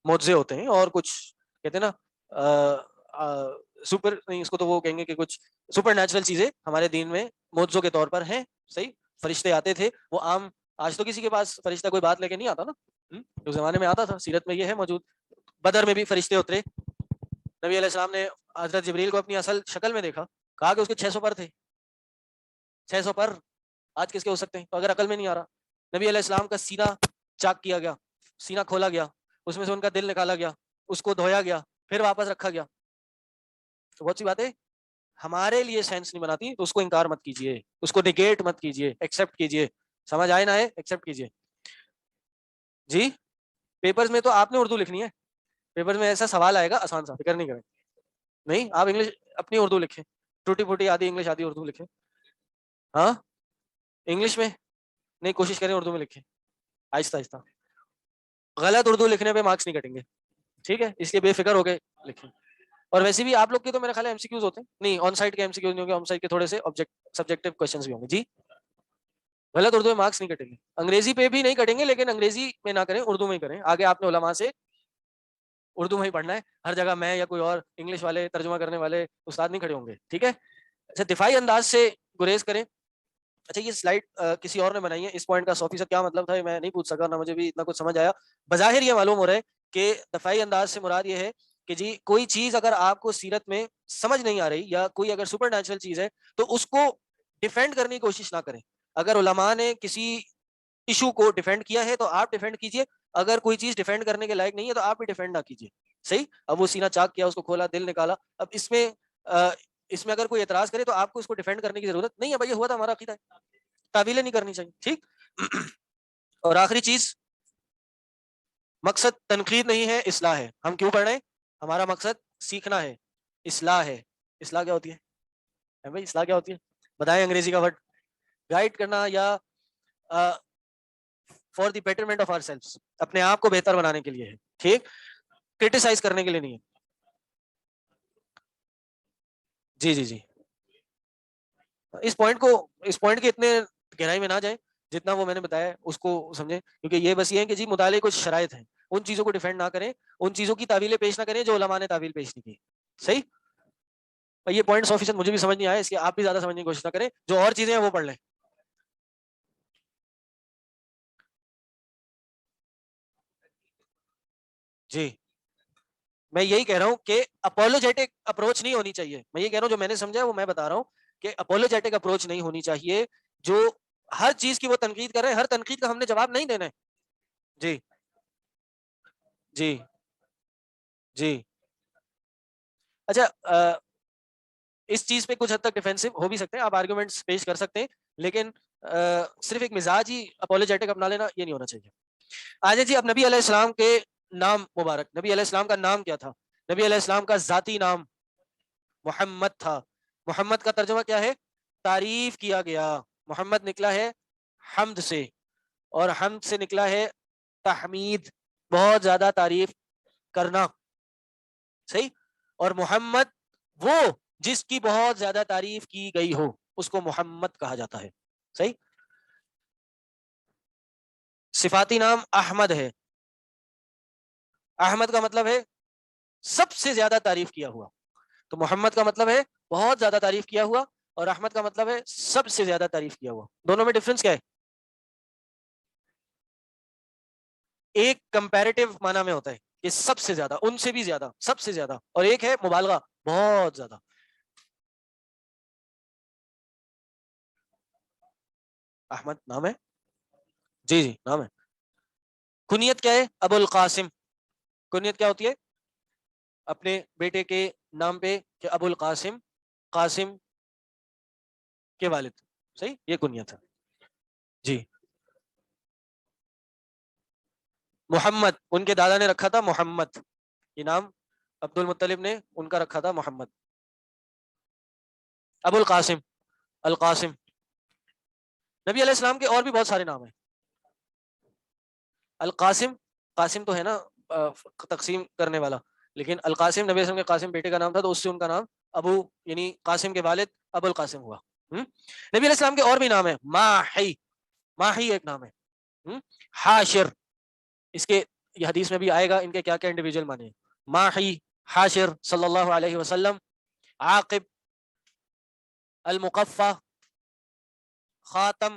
معجزے ہوتے ہیں اور کچھ کہتے ہیں نا سپر نہیں, اس کو تو وہ کہیں گے کہ کچھ سپر نیچرل چیزیں ہمارے دین میں معجزوں کے طور پر ہیں. صحیح, فرشتے آتے تھے وہ عام, آج تو کسی کے پاس فرشتہ کوئی بات لے کے نہیں آتا نا, اس زمانے میں آتا تھا, سیرت میں یہ ہے موجود. بدر میں بھی فرشتے اترے, نبی علیہ السلام نے حضرت جبریل کو اپنی اصل شکل میں دیکھا, کہا کہ اس کے 600 پر تھے, 600 پر آج کس کے ہو سکتے ہیں؟ تو اگر عقل میں نہیں آ رہا, نبی علیہ السلام کا سینہ چاک کیا گیا, سینہ کھولا گیا, اس میں سے ان کا دل نکالا گیا, اس کو دھویا گیا, پھر واپس رکھا گیا. تو بہت سی باتیں ہمارے لیے سینس نہیں بناتی, تو اس کو انکار مت کیجیے, اس کو نگیٹ مت کیجیے, ایکسیپٹ کیجیے. سمجھ آئے نہ آئے ایکسیپٹ کیجیے. جی پیپرز میں تو آپ نے اردو لکھنی ہے, پیپر میں ایسا سوال آئے گا آسان سا, فکر نہیں کریں. نہیں, آپ انگلش اپنی اردو لکھیں, ٹوٹی پھوٹی آدھی انگلش آدھی اردو لکھیں. ہاں انگلش میں نہیں, کوشش کریں اردو میں لکھیں آہستہ آہستہ. غلط اردو لکھنے پہ مارکس نہیں کٹیں گے, ٹھیک ہے, اس لیے بے فکر ہو کے لکھیں. اور ویسے بھی آپ لوگ کے تو میرے خیال ہے ایم سی کیوز ہوتے ہیں, نہیں آن سائٹ کے ایم سی کیوز نہیں ہوں گے, آن سائٹ کے تھوڑے سے سبجیکٹو کوسچنز بھی ہوں گے. جی غلط اردو میں مارکس نہیں کٹیں گے, انگریزی پہ بھی نہیں کٹیں گے, لیکن انگریزی میں نہ کریں, اردو میں ہی کریں. آگے آپ نے علماء سے اردو میں ہی پڑھنا ہے, ہر جگہ میں یا کوئی اور انگلش والے ترجمہ کرنے والے استاد نہیں کھڑے ہوں گے, ٹھیک ہے. اچھا دفاعی انداز سے گریز کریں. اچھا یہ سلائڈ کسی اور نے بنائی ہے, اس پوائنٹ کا 100% کیا مطلب تھا میں نہیں پوچھ سکا, نہ مجھے بھی اتنا کچھ سمجھ آیا. بظاہر یہ معلوم ہو رہا ہے کہ دفاعی انداز سے مراد یہ ہے کہ جی کوئی چیز اگر آپ کو سیرت میں سمجھ نہیں آ رہی, یا کوئی اگر سپر نیچرل چیز ہے, تو اس کو ڈیفینڈ کرنے کی کوشش نہ کریں. اگر علماء نے کسی ایشو کو ڈیفینڈ کیا ہے تو آپ ڈیفینڈ کیجئے, اگر کوئی چیز ڈیفینڈ کرنے کے لائق نہیں ہے تو آپ بھی ڈیفینڈ نہ کیجئے. صحیح. اب وہ سینہ چاک کیا, اس کو کھولا, دل نکالا, اب اس میں اگر کوئی اعتراض کرے تو آپ کو اس کو ڈیفینڈ کرنے کی ضرورت نہیں ہے, بھائی یہ ہوا تھا ہمارا عقیدہ ہے, تعویلیں نہیں کرنی چاہیے, ٹھیک. اور آخری چیز, مقصد تنقید نہیں ہے, اصلاح ہے. ہم کیوں پڑھ رہے ہیں؟ ہمارا مقصد سیکھنا ہے, اصلاح ہے. اصلاح کیا ہوتی ہے بھائی, اصلاح کیا ہوتی ہے بتائیں انگریزی کا ورڈ. گائیڈ کرنا یا for the betterment of ourselves, اپنے آپ کو بہتر بنانے کے لیے ہے, ٹھیک, کرٹیسائز کرنے کے لیے نہیں ہے. جی جی جی, اس پوائنٹ کے اتنے گہرائی میں نہ جائیں, جتنا وہ میں نے بتایا اس کو سمجھیں, کیونکہ یہ بس یہ ہے کہ جی مطالعے کچھ شرائط ہیں, ان چیزوں کو ڈیفینڈ نہ کریں, ان چیزوں کی تعویلیں پیش نہ کریں جو علماء نے تعویل پیش نہیں کی. صحیح. اور یہ پوائنٹ 100% مجھے بھی سمجھ نہیں آیا, اس لیے آپ بھی زیادہ سمجھنے کی کوشش نہ کریں, جو اور چیزیں ہیں وہ پڑھ لیں. جی میں یہی کہہ رہا ہوں کہ اپولوجیٹک اپروچ نہیں ہونی چاہیے. میں یہ کہہ رہا ہوں جو میں نے سمجھا ہے وہ میں بتا رہا ہوں کہ اپولوجیٹک اپروچ نہیں ہونی چاہیے, جو ہر چیز کی وہ تنقید کر رہے ہیں, ہر تنقید کا ہم نے جواب نہیں دینا ہے. جی جی جی. اچھا اس چیز پہ کچھ حد تک ڈیفینسو ہو بھی سکتے ہیں, آپ آرگومنٹس پیش کر سکتے ہیں, لیکن صرف ایک مزاج ہی اپولوجیٹک اپنا لینا یہ نہیں ہونا چاہیے. آج جی اب نبی علیہ السلام کے نام مبارک, نبی علیہ السلام کا نام کیا تھا؟ نبی علیہ السلام کا ذاتی نام محمد تھا. محمد کا ترجمہ کیا ہے؟ تعریف کیا گیا. محمد نکلا ہے حمد سے, اور حمد سے نکلا ہے تحمید, بہت زیادہ تعریف کرنا. صحیح. اور محمد وہ جس کی بہت زیادہ تعریف کی گئی ہو اس کو محمد کہا جاتا ہے. صحیح. صفاتی نام احمد ہے. احمد کا مطلب ہے سب سے زیادہ تعریف کیا ہوا, تو محمد کا مطلب ہے بہت زیادہ تعریف کیا ہوا, اور احمد کا مطلب ہے سب سے زیادہ تعریف کیا ہوا. دونوں میں ڈفرنس کیا ہے؟ ایک کمپیریٹیو معنی میں ہوتا ہے کہ سب سے زیادہ, ان سے بھی زیادہ, سب سے زیادہ, اور ایک ہے مبالغہ, بہت زیادہ. احمد نام ہے, جی جی نام ہے. کنیت کیا ہے؟ ابو القاسم. کنیت کیا ہوتی ہے؟ اپنے بیٹے کے نام پہ کہ ابو القاسم, قاسم کے والد. صحیح, یہ کنیت ہے. جی. محمد ان کے دادا نے رکھا تھا محمد, یہ نام عبد المطلب نے ان کا رکھا تھا محمد. ابو القاسم, القاسم. نبی علیہ السلام کے اور بھی بہت سارے نام ہیں. القاسم, قاسم تو ہے نا تقسیم کرنے والا, لیکن القاسم نبی علیہ السلام کے قاسم بیٹے کا نام تھا, تو اس سے ان کا نام ابو یعنی قاسم کے والد ابو القاسم ہوا. نبی علیہ السلام کے اور بھی نام ہیں. ماحی, ماحی ایک نام ہے. حاشر, اس کے یہ حدیث میں بھی آئے گا ان کے کیا کیا انڈیویجول معنی ہیں. ماحی, حاشر صلی اللہ علیہ وسلم, عاقب, المقفع, خاتم,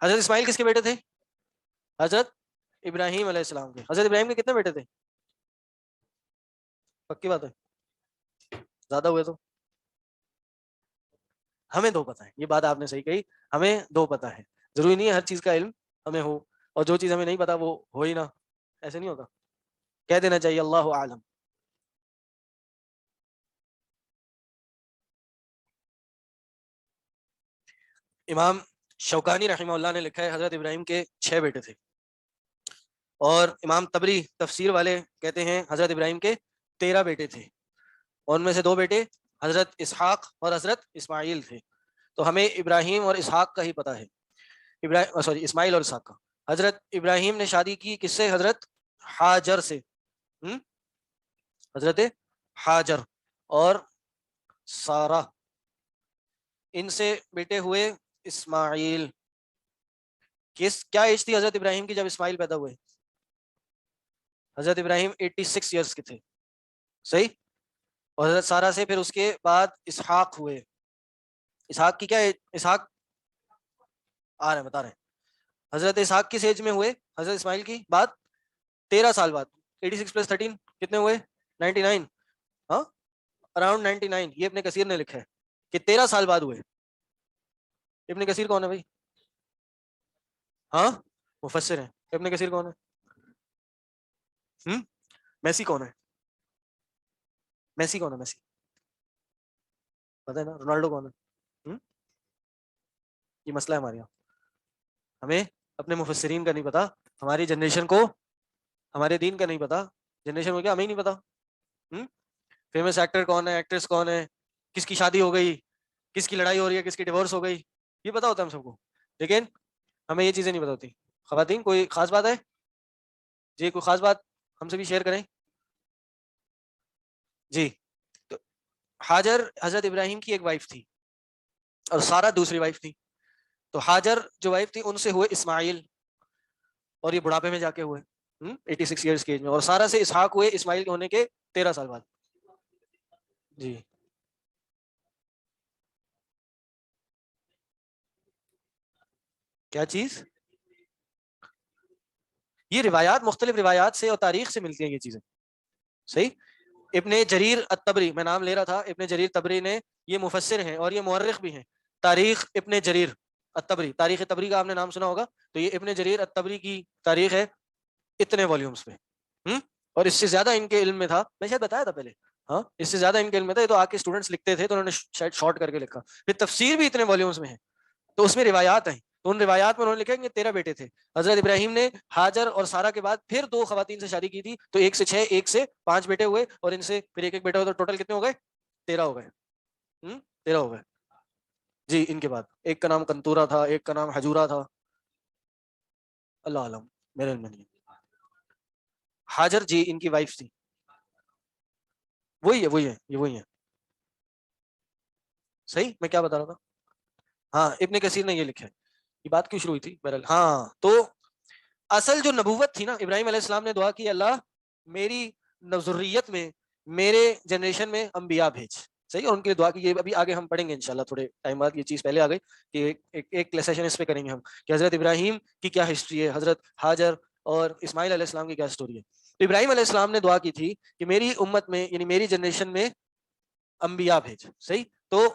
حضرت اسماعیل کس کے بیٹے تھے؟ حضرت ابراہیم علیہ السلام کے. حضرت ابراہیم کے کتنے بیٹے تھے؟ پکی بات ہے؟ زیادہ ہوئے تو ہمیں 2 پتہ ہے. یہ بات آپ نے صحیح کہی, ہمیں 2 پتہ ہے. ضروری نہیں ہے ہر چیز کا علم ہمیں ہو, اور جو چیز ہمیں نہیں پتا وہ ہو ہی نہ, ایسے نہیں ہوتا. کہہ دینا چاہیے اللہ عالم. امام شوکانی رحمہ اللہ نے لکھا ہے حضرت ابراہیم کے 6 بیٹے تھے, اور امام طبری تفسیر والے کہتے ہیں حضرت ابراہیم کے 13 بیٹے تھے, اور ان میں سے 2 بیٹے حضرت اسحاق اور حضرت اسماعیل تھے. تو ہمیں ابراہیم اور اسحاق کا ہی پتہ ہے, اسماعیل اور اسحاق کا. حضرت ابراہیم نے شادی کی کس سے؟ حضرت ہاجر سے. حضرت ہاجر اور سارہ, ان سے بیٹے ہوئے اسماعیل. کیا ایج تھی حضرت ابراہیم کی جب اسماعیل پیدا ہوئے؟ حضرت ابراہیم 86 ایئرس کے تھے, صحیح. اور حضرت سارہ سے پھر اس کے بعد اسحاق ہوئے. اسحاق کی کیا ایج؟ اسحاق آ رہے ہیں, بتا رہے ہیں. حضرت اسحاق کس ایج میں ہوئے؟ حضرت اسماعیل کی بعد 13 سال بعد. 86 + 13 کتنے ہوئے؟ 99. ہاں, اراؤنڈ 99. یہ ابن کثیر نے لکھا ہے کہ 13 سال بعد ہوئے. ابن کثیر کون ہے بھائی؟ ہاں, مفسر ہیں. ابن کثیر کون ہے؟ میسی کون ہے؟ میسی کون ہے؟ میسی پتہ ہے نا؟ رونالڈو کون ہے؟ یہ مسئلہ ہے ہمارے یہاں, ہمیں اپنے مفسرین کا نہیں پتا, ہماری جنریشن کو ہمارے دین کا نہیں پتا. جنریشن کو کیا ہمیں ہی نہیں پتا. فیمس ایکٹر کون ہے, ایکٹریس کون ہے, کس کی شادی ہو گئی, کس کی لڑائی ہو رہی ہے, کس کی ڈیورس ہو گئی, یہ پتا ہوتا ہے ہم سب کو, لیکن ہمیں یہ چیزیں نہیں پتا ہوتی. خواتین کوئی خاص بات ہے جی؟ کوئی خاص بات ہم سے بھی شیئر کریں جی. تو ہاجر حضرت ابراہیم کی ایک وائف تھی, اور سارہ دوسری وائف تھی. تو ہاجر جو وائف تھی ان سے ہوئے اسماعیل, اور یہ بڑھاپے میں جا کے ہوئے 86 ایئرس کی ایج میں. اور سارہ سے اسحاق ہوئے اسماعیل ہونے کے 13 سال بعد. جی کیا چیز؟ یہ روایات, مختلف روایات سے اور تاریخ سے ملتی ہیں یہ چیزیں, صحیح. ابن جریر الطبری, میں نام لے رہا تھا, ابن جریر طبری نے, یہ مفسر ہیں اور یہ مورخ بھی ہیں. تاریخ ابن جریر الطبری, تاریخ طبری کا آپ نے نام سنا ہوگا. تو یہ ابن جریر الطبری کی تاریخ ہے, اتنے والیومز میں, اور اس سے زیادہ ان کے علم میں تھا. میں شاید بتایا تھا پہلے, ہاں, اس سے زیادہ ان کے علم میں تھا. یہ تو آ کے اسٹوڈنٹس لکھتے تھے تو انہوں نے شاید شارٹ کر کے لکھا. پھر تفسیر بھی اتنے والیومز میں ہے, تو اس میں روایات ہیں. تو ان روایات میں انہوں نے لکھا کہ 13 بیٹے تھے. حضرت ابراہیم نے ہاجر اور سارہ کے بعد پھر 2 خواتین سے شادی کی تھی, تو 1 سے 6, 1 سے 5 بیٹے ہوئے, اور ان سے پھر ایک بیٹا ہوئے, تو ٹوٹل کتنے ہو گئے؟ 13 ہو گئے. 13 ہو گئے جی. ان کے بعد ایک کا نام کنتورا تھا, ایک کا نام حجورا تھا, اللہ عالم, میرے علم میں نہیں. ہاجر جی ان کی وائف تھی. وہی ہے, یہ وہی ہے, صحیح. میں کیا بتا رہا تھا؟ ہاں, ابن کثیر نے یہ لکھا ہے. یہ بات کیوں شروع ہوئی تھی؟ بہرحال ہاں, تو اصل جو نبوت تھی نا, ابراہیم علیہ السلام نے دعا کی, اللہ میری ذریت میں, میرے جنریشن میں انبیاء بھیج, صحیح. اور ان کے لیے دعا کی. یہ ابھی آگے ہم پڑھیں گے انشاءاللہ تھوڑے ٹائم بعد. یہ چیز پہلے آ گئی کہ ایک سیشن اس پہ کریں گے ہم کہ حضرت ابراہیم کی کیا ہسٹری ہے, حضرت ہاجر اور اسماعیل علیہ السلام کی کیا سٹوری ہے. تو ابراہیم علیہ السلام نے دعا کی تھی کہ میری امت میں, یعنی میری جنریشن میں انبیاء بھیج, صحیح. تو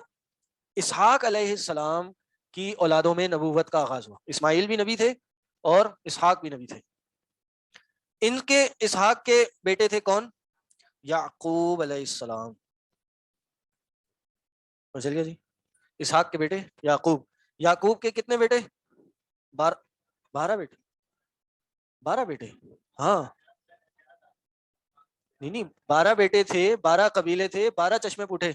اسحاق علیہ السلام کی اولادوں میں نبوت کا آغاز ہوا. اسماعیل بھی نبی تھے اور اسحاق بھی نبی تھے. ان کے اسحاق کے بیٹے تھے کون؟ یعقوب علیہ السلام. چل گیا جی. اسحاق کے بیٹے یعقوب. یعقوب کے کتنے بیٹے؟ 12 بیٹے. 12 بیٹے, ہاں, نہیں 12 بیٹے تھے, 12 قبیلے تھے, 12 چشمے پوٹھے.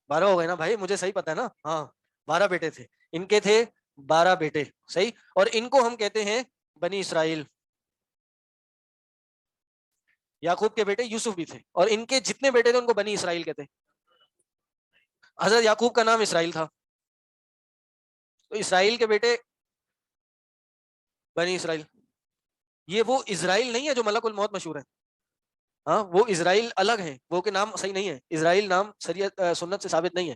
12 ہو گئے نا بھائی, مجھے صحیح پتا ہے نا. ہاں, 12 بیٹے تھے. ان کے تھے 12 بیٹے, صحیح. اور ان کو ہم کہتے ہیں بنی اسرائیل. یعقوب کے بیٹے یوسف بھی تھے, اور ان کے جتنے بیٹے تھے ان کو بنی اسرائیل کہتے ہیں. حضرت یعقوب کا نام اسرائیل تھا, تو اسرائیل کے بیٹے بنی اسرائیل. یہ وہ اسرائیل نہیں ہے جو ملک الموت مشہور ہے, ہاں, وہ اسرائیل الگ ہیں, وہ کے نام صحیح نہیں ہے. اسرائیل نام شریعت سنت سے ثابت نہیں ہے.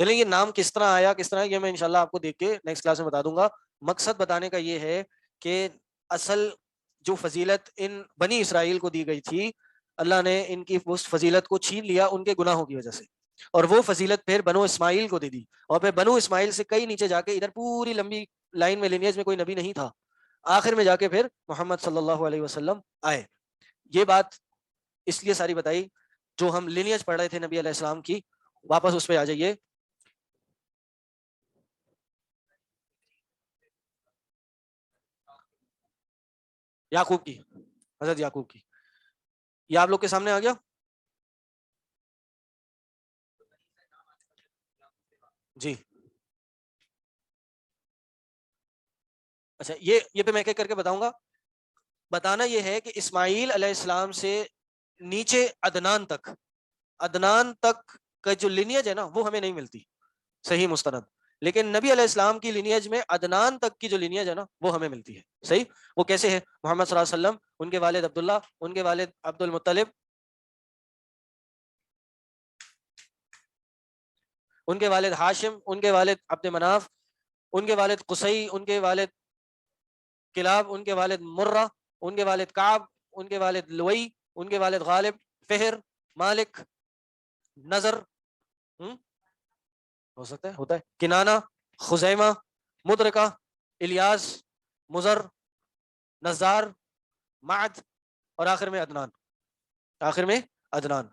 چلیں یہ نام کس طرح آیا کس طرح، یہ میں انشاءاللہ آپ کو دیکھ کے نیکسٹ کلاس میں بتا دوں گا. مقصد بتانے کا یہ ہے کہ اصل جو فضیلت ان بنی اسرائیل کو دی گئی تھی، اللہ نے ان کی اس فضیلت کو چھین لیا ان کے گناہوں کی وجہ سے، اور وہ فضیلت پھر بنو اسماعیل کو دے دی، اور پھر بنو اسماعیل سے کئی نیچے جا کے ادھر پوری لمبی لائن میں لینیج میں کوئی نبی نہیں تھا، آخر میں جا کے پھر محمد صلی اللہ علیہ وسلم آئے. یہ بات اس لیے ساری بتائی، جو ہم لینیج پڑھ رہے تھے نبی علیہ السلام کی، واپس اس پہ آ جائیے. یعقوب کی، حضرت یعقوب کی، یہ آپ لوگ کے سامنے آ گیا. جی اچھا، یہ پہ میں کر کے بتاؤں گا. بتانا یہ ہے کہ اسماعیل علیہ السلام سے نیچے عدنان تک کا جو لینیج ہے نا وہ ہمیں نہیں ملتی صحیح مستند، لیکن نبی علیہ السلام کی لینیج میں عدنان تک کی جو لینیج ہے نا وہ ہمیں ملتی ہے صحیح. وہ کیسے ہے؟ محمد صلی اللہ علیہ وسلم، ان کے والد عبداللہ، ان کے والد عبد المطلب، ان کے والد ہاشم، ان کے والد عبد مناف، ان کے والد قصی، ان کے والد کلاب، ان کے والد مرہ، ان کے والد کعب، ان کے والد لوئی، ان کے والد غالب، فہر، مالک، نظر، ہو سکتا ہے ہوتا ہے، کنانہ، خزیمہ، مدرکہ، الیاس، مزر، نزار، معد، اور آخر میں عدنان.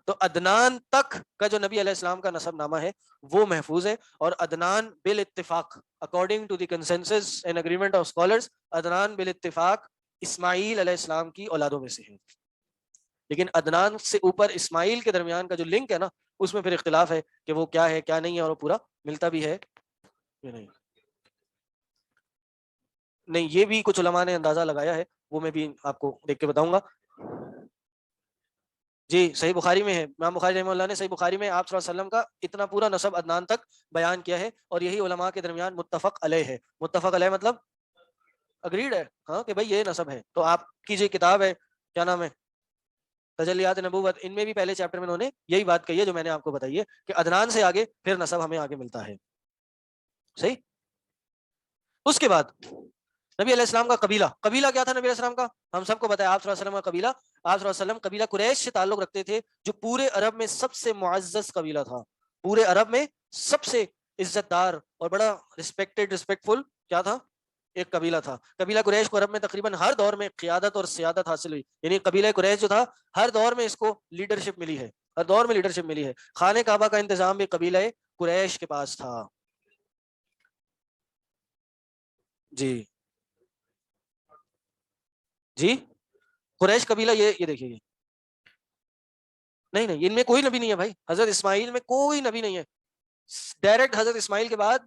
تو عدنان تک کا جو نبی علیہ السلام کا نسب نامہ ہے وہ محفوظ ہے، اور عدنان بالاتفاق according to the consensus and agreement of scholars, Adnan بالاتفاق اسماعیل علیہ السلام کی اولادوں میں سے ہے. لیکن عدنان سے اوپر اسماعیل کے درمیان کا جو لنک ہے نا اس میں پھر اختلاف ہے کہ وہ کیا ہے کیا نہیں ہے، اور وہ پورا ملتا بھی ہے یا نہیں. یہ بھی کچھ علماء نے اندازہ لگایا ہے، وہ میں بھی آپ کو دیکھ کے بتاؤں گا. جی صحیح بخاری میں ہے، امام بخاری رحمہ اللہ نے صحیح بخاری میں آپ صلی اللہ علیہ وسلم کا اتنا پورا نسب عدنان تک بیان کیا ہے، اور یہی علماء کے درمیان متفق علیہ ہے. متفق علیہ مطلب اگریڈ ہے ہاں کہ بھائی یہ نسب ہے. تو آپ کی جو کتاب ہے کیا نام ہے تجلیات نبوت، ان میں بھی پہلے چیپٹر میں انہوں نے یہی بات کہی ہے جو میں نے آپ کو بتائی ہے کہ عدنان سے آگے پھر نسب ہمیں آگے ملتا ہے صحیح. اس کے بعد نبی علیہ السلام کا قبیلہ کیا تھا؟ نبی علیہ السلام کا ہم سب کو بتایا، آپ صلی اللہ علیہ وسلم کا قبیلہ، آپ صلی اللہ علیہ وسلم قبیلہ قریش سے تعلق رکھتے تھے، جو پورے عرب میں سب سے معزز قبیلہ تھا، پورے عرب میں سب سے عزت دار اور بڑا ریسپیکٹفل کیا تھا؟ ایک قبیلہ تھا. قبیلہ قریش کو عرب میں تقریباً ہر دور میں قیادت اور سیادت حاصل ہوئی، یعنی قبیلہ قریش جو تھا ہر دور میں اس کو لیڈرشپ ملی ہے، ہر دور میں لیڈرشپ ملی ہے. خانہ کعبہ کا انتظام بھی قبیلہ قریش کے پاس تھا. جی قریش قبیلہ یہ دیکھیے، نہیں ان میں کوئی نبی نہیں ہے بھائی، حضرت اسماعیل میں کوئی نبی نہیں ہے، ڈائریکٹ حضرت اسماعیل کے بعد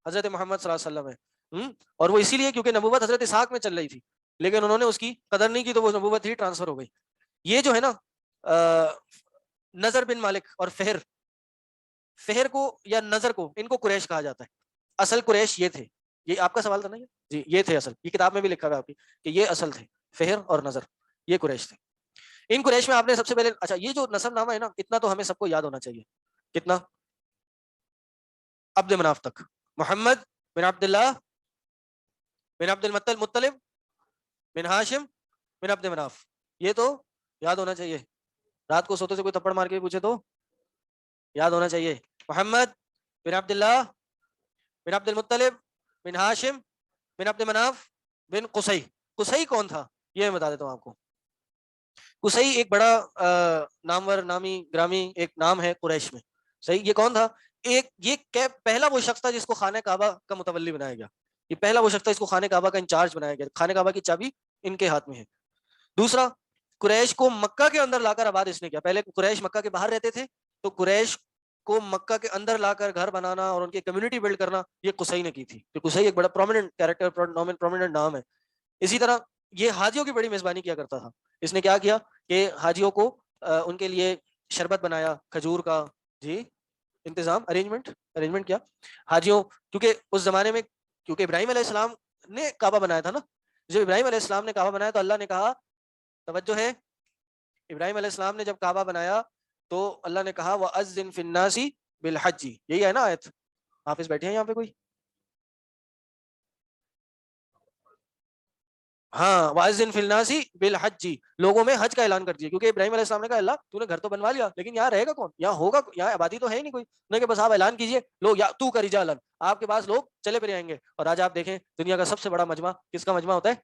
حضرت محمد صلی اللہ علیہ وسلم ہے. اور وہ اسی لیے کیونکہ نبوت حضرت اسحاق میں چل رہی تھی، لیکن انہوں نے اس کی قدر نہیں کی تو وہ نبوت ہی ٹرانسفر ہو گئی. یہ جو ہے نا نظر بن مالک اور فہر کو یا نظر کو، ان کو قریش کہا جاتا ہے. اصل قریش یہ تھے، یہ آپ کا سوال تھا نا جی، یہ تھے اصل، یہ کتاب میں بھی لکھا ہوا ہے آپ کی کہ یہ اصل تھے، فہر اور نظر یہ قریش تھے. ان قریش میں آپ نے سب سے پہلے، اچھا یہ جو نسب نامہ ہے نا اتنا تو ہمیں سب کو یاد ہونا چاہیے، کتنا؟ عبد مناف تک، محمد بن عبداللہ بن عبد المطلب بن ہاشم بن عبد مناف، یہ تو یاد ہونا چاہیے. رات کو سوتے سے کوئی تھپڑ مار کے پوچھے تو یاد ہونا چاہیے. محمد بن عبداللہ بن عبد المطلب بن ہاشم بن عبد مناف بن قصی. قصی کون تھا یہ میں بتا دیتا ہوں آپ کو. قصی ایک بڑا نامور نامی گرامی ایک نام ہے قریش میں صحیح. یہ کون تھا؟ یہ پہلا وہ شخص تھا جس کو خانہ کعبہ کا متولی بنایا گیا. یہ پہلا وہ شخص تھا جس کو خانہ کعبہ کا انچارج بنایا گیا. خانہ کعبہ کی چابی ان کے ہاتھ میں ہے. دوسرا، قریش کو مکہ کے اندر لا کر آباد اس نے کیا. پہلے قریش مکہ کے باہر رہتے تھے، تو قریش کو مکہ کے اندر لا کر گھر بنانا اور ان کی کمیونٹی بلڈ کرنا یہ قصی نے کی تھی. قصی ایک بڑا پرومیننٹ کیریکٹر، پرومیننٹ نام ہے. اسی طرح یہ حاجیوں کی بڑی میزبانی کیا کرتا تھا. اس نے کیا کیا کہ حاجیوں کو ان کے لیے شربت بنایا کھجور کا، جی انتظام ارینجمنٹ کیا حاجیوں. کیونکہ اس زمانے میں کیونکہ ابراہیم علیہ السلام نے کعبہ بنایا تھا نا، جب ابراہیم علیہ السلام نے کعبہ بنایا تو اللہ نے کہا، توجہ ہے، ابراہیم علیہ السلام نے جب کعبہ بنایا تو اللہ نے کہا وَأَذِّن فِي النَّاسِ بالحج, یہی ہے نا آیت, حافظ بیٹھے ہیں یہاں پہ کوئی؟ ہاں, واذن فی الناس بالحج, لوگوں میں حج کا اعلان کر دیا, کیونکہ ابراہیم علیہ السلام نے کہا اللہ تو نے گھر تو بنوا لیا لیکن یہاں رہے گا کون, یہاں ہوگا, یہاں آبادی تو ہے ہی نہیں کوئی, انہوں نے کہ بس آپ اعلان کیجئے, لوگ یا تو کری جالن, آپ کے پاس لوگ چلے پھر آئیں گے. اور آج آپ دیکھیں دنیا کا سب سے بڑا مجمع کس کا مجمع ہوتا ہے؟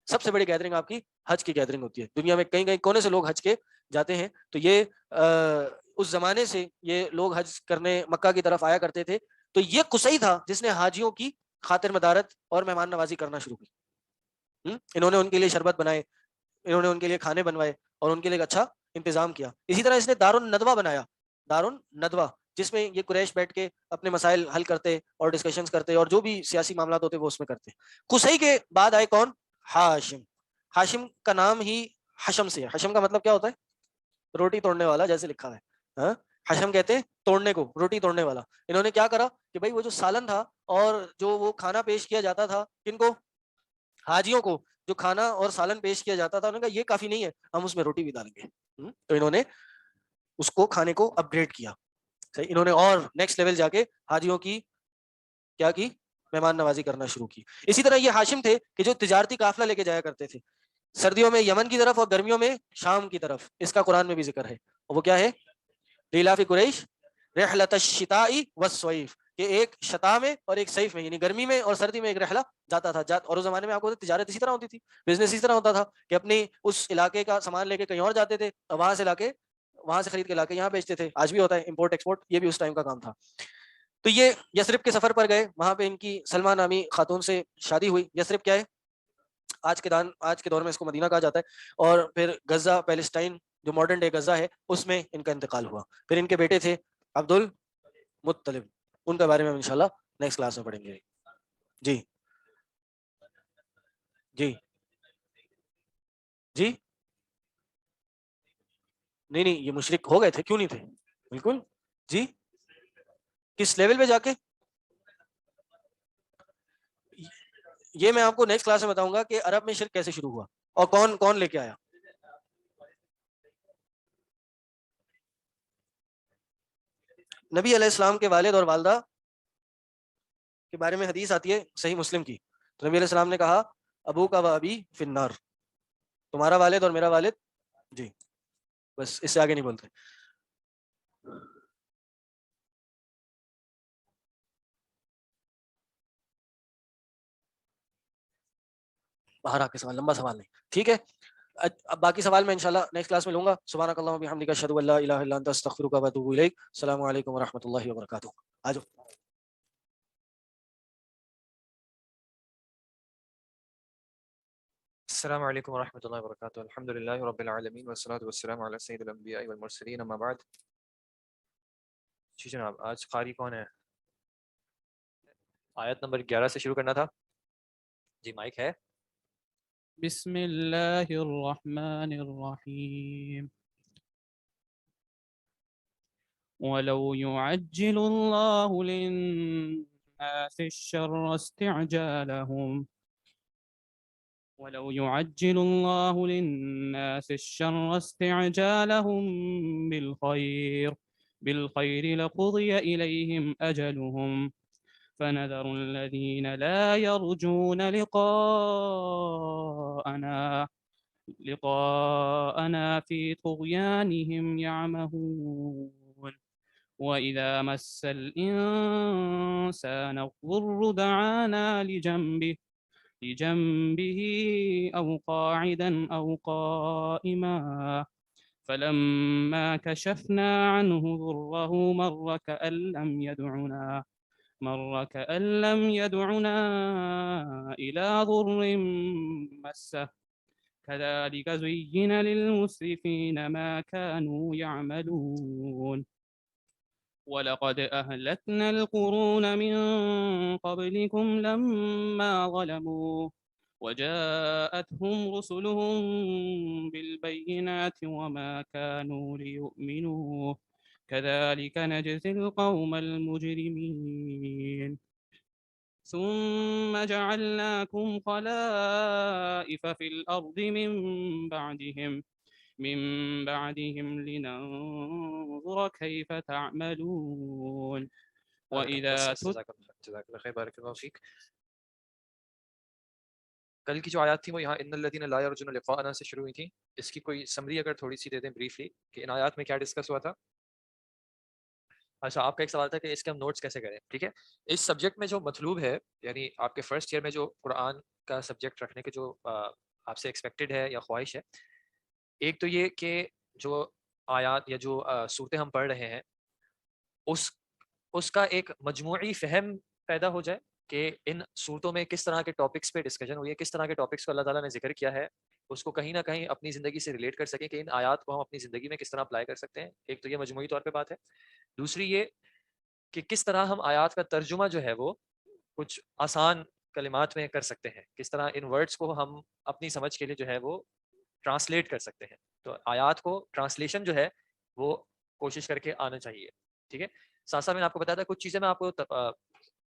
سب سے بڑی گیدرنگ آپ کی حج کی گیدرنگ ہوتی ہے. دنیا میں کئی کئی کونے سے لوگ حج کے جاتے ہیں. تو یہ اس زمانے سے یہ لوگ حج کرنے مکہ کی طرف آیا کرتے تھے. تو یہ قصی تھا جس نے حاجیوں کی خاطر مدارت اور مہمان نوازی کرنا شروع کی. انہوں نے ان کے لیے شربت بنائے, انہوں نے ان کے لیے کھانے بنوائے اور ان کے لیے اچھا انتظام کیا. اسی طرح اس نے دار الندوہ بنایا, دار الندوہ, جس میں یہ قریش بیٹھ کے اپنے مسائل حل کرتے اور ڈسکشنز کرتے اور جو بھی سیاسی معاملات ہوتے وہ اس میں کرتے. قصی کے بعد آئے کون؟ ہاشم. ہاشم کا نام ہی حشم سے ہے. حشم کا مطلب کیا ہوتا ہے؟ روٹی توڑنے والا, جیسے لکھا ہے. حشم کہتے ہیں توڑنے کو, روٹی توڑنے والا. انہوں نے کیا کرا کہ بھائی وہ جو سالن تھا اور جو وہ کھانا پیش کیا جاتا تھا کن کو؟ حاجیوں کو. جو کھانا اور سالن پیش کیا جاتا تھا انہوں نے کہا یہ کافی نہیں ہے, ہم اس میں روٹی بھی ڈالیں گے. تو انہوں نے اس کو کھانے کو اپ گریڈ کیا. انہوں نے اور نیکسٹ لیول جا کے حاجیوں کی کیا کی؟ مہمان نوازی کرنا شروع کی. اسی طرح یہ ہاشم تھے کہ جو تجارتی قافلہ لے کے جایا کرتے تھے, سردیوں میں یمن کی طرف اور گرمیوں میں شام کی طرف. اس کا قرآن میں بھی ذکر ہے, اور وہ کیا ہے؟ لیلاف قریش رحلۃ الشتاء والصیف, کہ ایک شتا میں اور ایک صیف میں, یعنی گرمی میں اور سردی میں ایک رحلہ جاتا تھا. اور اس زمانے میں آپ کو تجارت اسی طرح ہوتی تھی, بزنس اسی طرح ہوتا تھا کہ اپنی اس علاقے کا سامان لے کے کہیں اور جاتے تھے, اور وہاں سے خرید کے لا کے یہاں بیچتے تھے. آج بھی ہوتا ہے امپورٹ ایکسپورٹ, یہ بھی اس ٹائم کا کام تھا. تو یہ یثرب کے سفر پر گئے, وہاں پہ ان کی سلمہ نامی خاتون سے شادی ہوئی. یثرب کیا ہے؟ آج کے دور میں اس کو مدینہ کہا جاتا ہے. اور پھر غزہ پیلسٹائن جو ماڈرن ڈے غزہ ہے اس میں ان کا انتقال ہوا. پھر ان کے بیٹے تھے عبد المطلب, ان کے بارے میں ہم انشاءاللہ نیکسٹ کلاس میں پڑھیں گے. جی جی جی, نہیں یہ مشرک ہو گئے تھے, کیوں نہیں تھے؟ بالکل. جی کس لیول پہ جا کے؟ یہ میں آپ کو نیکسٹ کلاس میں بتاؤں گا کہ عرب میں شرک کیسے شروع ہوا اور کون کون لے کے آیا. نبی علیہ السلام کے والد اور والدہ کے بارے میں حدیث آتی ہے صحیح مسلم کی. تو نبی علیہ السلام نے کہا ابو کا و ابی فی النار, تمہارا والد اور میرا والد, جی بس اس سے آگے نہیں بولتے. باہر آ کے سوال, لمبا سوال نہیں, ٹھیک ہے. اب باقی سوال میں انشاءاللہ نیکسٹ کلاس میں لوں گا. سبحانک اللہم و بحمدک اشہد ان لا الہ الا انت استغفرک و اتوب الیک. السلام علیکم و رحمۃ اللہ وبرکاتہ. آجو. السلام علیکم ورحمۃ اللہ وبرکاتہ. الحمد للہ رب العالمین والصلاۃ والسلام علی سید الانبیاء والمرسلین, اما بعد. جی جناب, آج قاری کون ہے؟ آیت نمبر 11 سے شروع کرنا تھا. جی مائک ہے. بسم اللہ الرحمن الرحیم. وَلَوْ يُعَجِّلُ اللَّهُ لِلنَّاسِ الشَّرَّ اسْتِعْجَالَهُمْ ولو يعجل الله للناس الشر استعجالهم بالخير لقضي إليهم أجلهم فنذر الذين لا يرجون لقاءنا في طغيانهم يعمهون وإذا مس الإنسان الضر دعانا لجنبه أو قاعدا أو قائما فلما كشفنا عنه ضره مر كأن لم يدعنا إلى ضر مسه كذلك زين للمسرفين ما كانوا يعملون ولقد أهلكنا القرون من قبلكم لما ظلموا وجاءتهم رسلهم بالبينات وما كانوا ليؤمنوا كذلك نجزي القوم المجرمين ثم جعلناكم خلائف في الأرض من بعدهم من بعدهم لننظر كيف تعملون وإذا جزاک اللہ خیر، بارک اللہ فیک۔ کل کی جو آیات تھی وہ یہاں ان الذین لا یرجون لقاءنا سے شروع ہوئی تھی، اس کی کوئی سمری اگر تھوڑی سی دے دیں بریفلی کہ ان آیات میں کیا ڈسکس ہوا تھا؟ اچھا، آپ کا ایک سوال تھا کہ اس کے ہم نوٹس کیسے کریں، ٹھیک ہے۔ اس سبجیکٹ میں جو مطلوب ہے، یعنی آپ کے فرسٹ ایئر میں جو قرآن کا سبجیکٹ رکھنے کے جو آپ سے ایکسپیکٹڈ ہے یا خواہش ہے، ایک تو یہ کہ جو آیات یا جو صورتیں ہم پڑھ رہے ہیں اس کا ایک مجموعی فہم پیدا ہو جائے کہ ان صورتوں میں کس طرح کے ٹاپکس پہ ڈسکشن ہوئی ہے، کس طرح کے ٹاپکس کو اللہ تعالیٰ نے ذکر کیا ہے، اس کو کہیں نہ کہیں اپنی زندگی سے ریلیٹ کر سکیں کہ ان آیات کو ہم اپنی زندگی میں کس طرح اپلائی کر سکتے ہیں۔ ایک تو یہ مجموعی طور پہ بات ہے۔ دوسری یہ کہ کس طرح ہم آیات کا ترجمہ جو ہے وہ کچھ آسان کلمات میں کر سکتے ہیں، کس طرح ان ورڈز کو ہم اپنی سمجھ کے لیے جو ہے وہ ٹرانسلیٹ کر سکتے ہیں۔ تو آیات کو ٹرانسلیشن جو ہے وہ کوشش کر کے آنا چاہیے، ٹھیک ہے۔ ساتھ ساتھ میں نے آپ کو بتایا تھا کچھ چیزیں میں آپ کو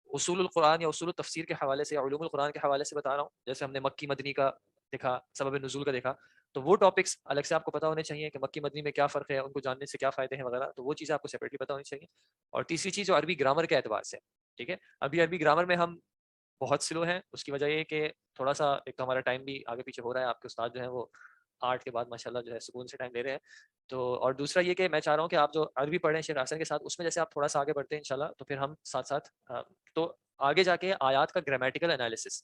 اصول القرآن یا اصول التفسیر کے حوالے سے یا علوم القرآن کے حوالے سے بتا رہا ہوں، جیسے ہم نے مکی مدنی کا دیکھا، سبب نزول کا دیکھا، تو وہ ٹاپکس الگ سے آپ کو پتا ہونے چاہیے کہ مکی مدنی میں کیا فرق ہے، ان کو جاننے سے کیا فائدے ہیں وغیرہ، تو وہ چیزیں آپ کو سیپریٹلی پتا ہونی چاہیے۔ اور تیسری چیز جو عربی گرامر کے اعتبار سے، ٹھیک ہے، ابھی عربی گرامر میں ہم بہت سلو ہیں، اس کی وجہ یہ کہ تھوڑا سا ایک تو ہمارا ٹائم بھی آگے پیچھے ہو رہا ہے، آپ کے استاد جو ہیں وہ 8 کے بعد ماشاءاللہ جو ہے سکون سے ٹائم لے رہے ہیں، تو اور دوسرا یہ کہ میں چاہ رہا ہوں کہ آپ جو عربی پڑھ رہے ہیں شیخ حسن کے ساتھ، اس میں جیسے آپ تھوڑا سا آگے بڑھتے ہیں انشاءاللہ، تو پھر ہم ساتھ ساتھ تو آگے جا کے آیات کا گرامیٹیکل انالیسس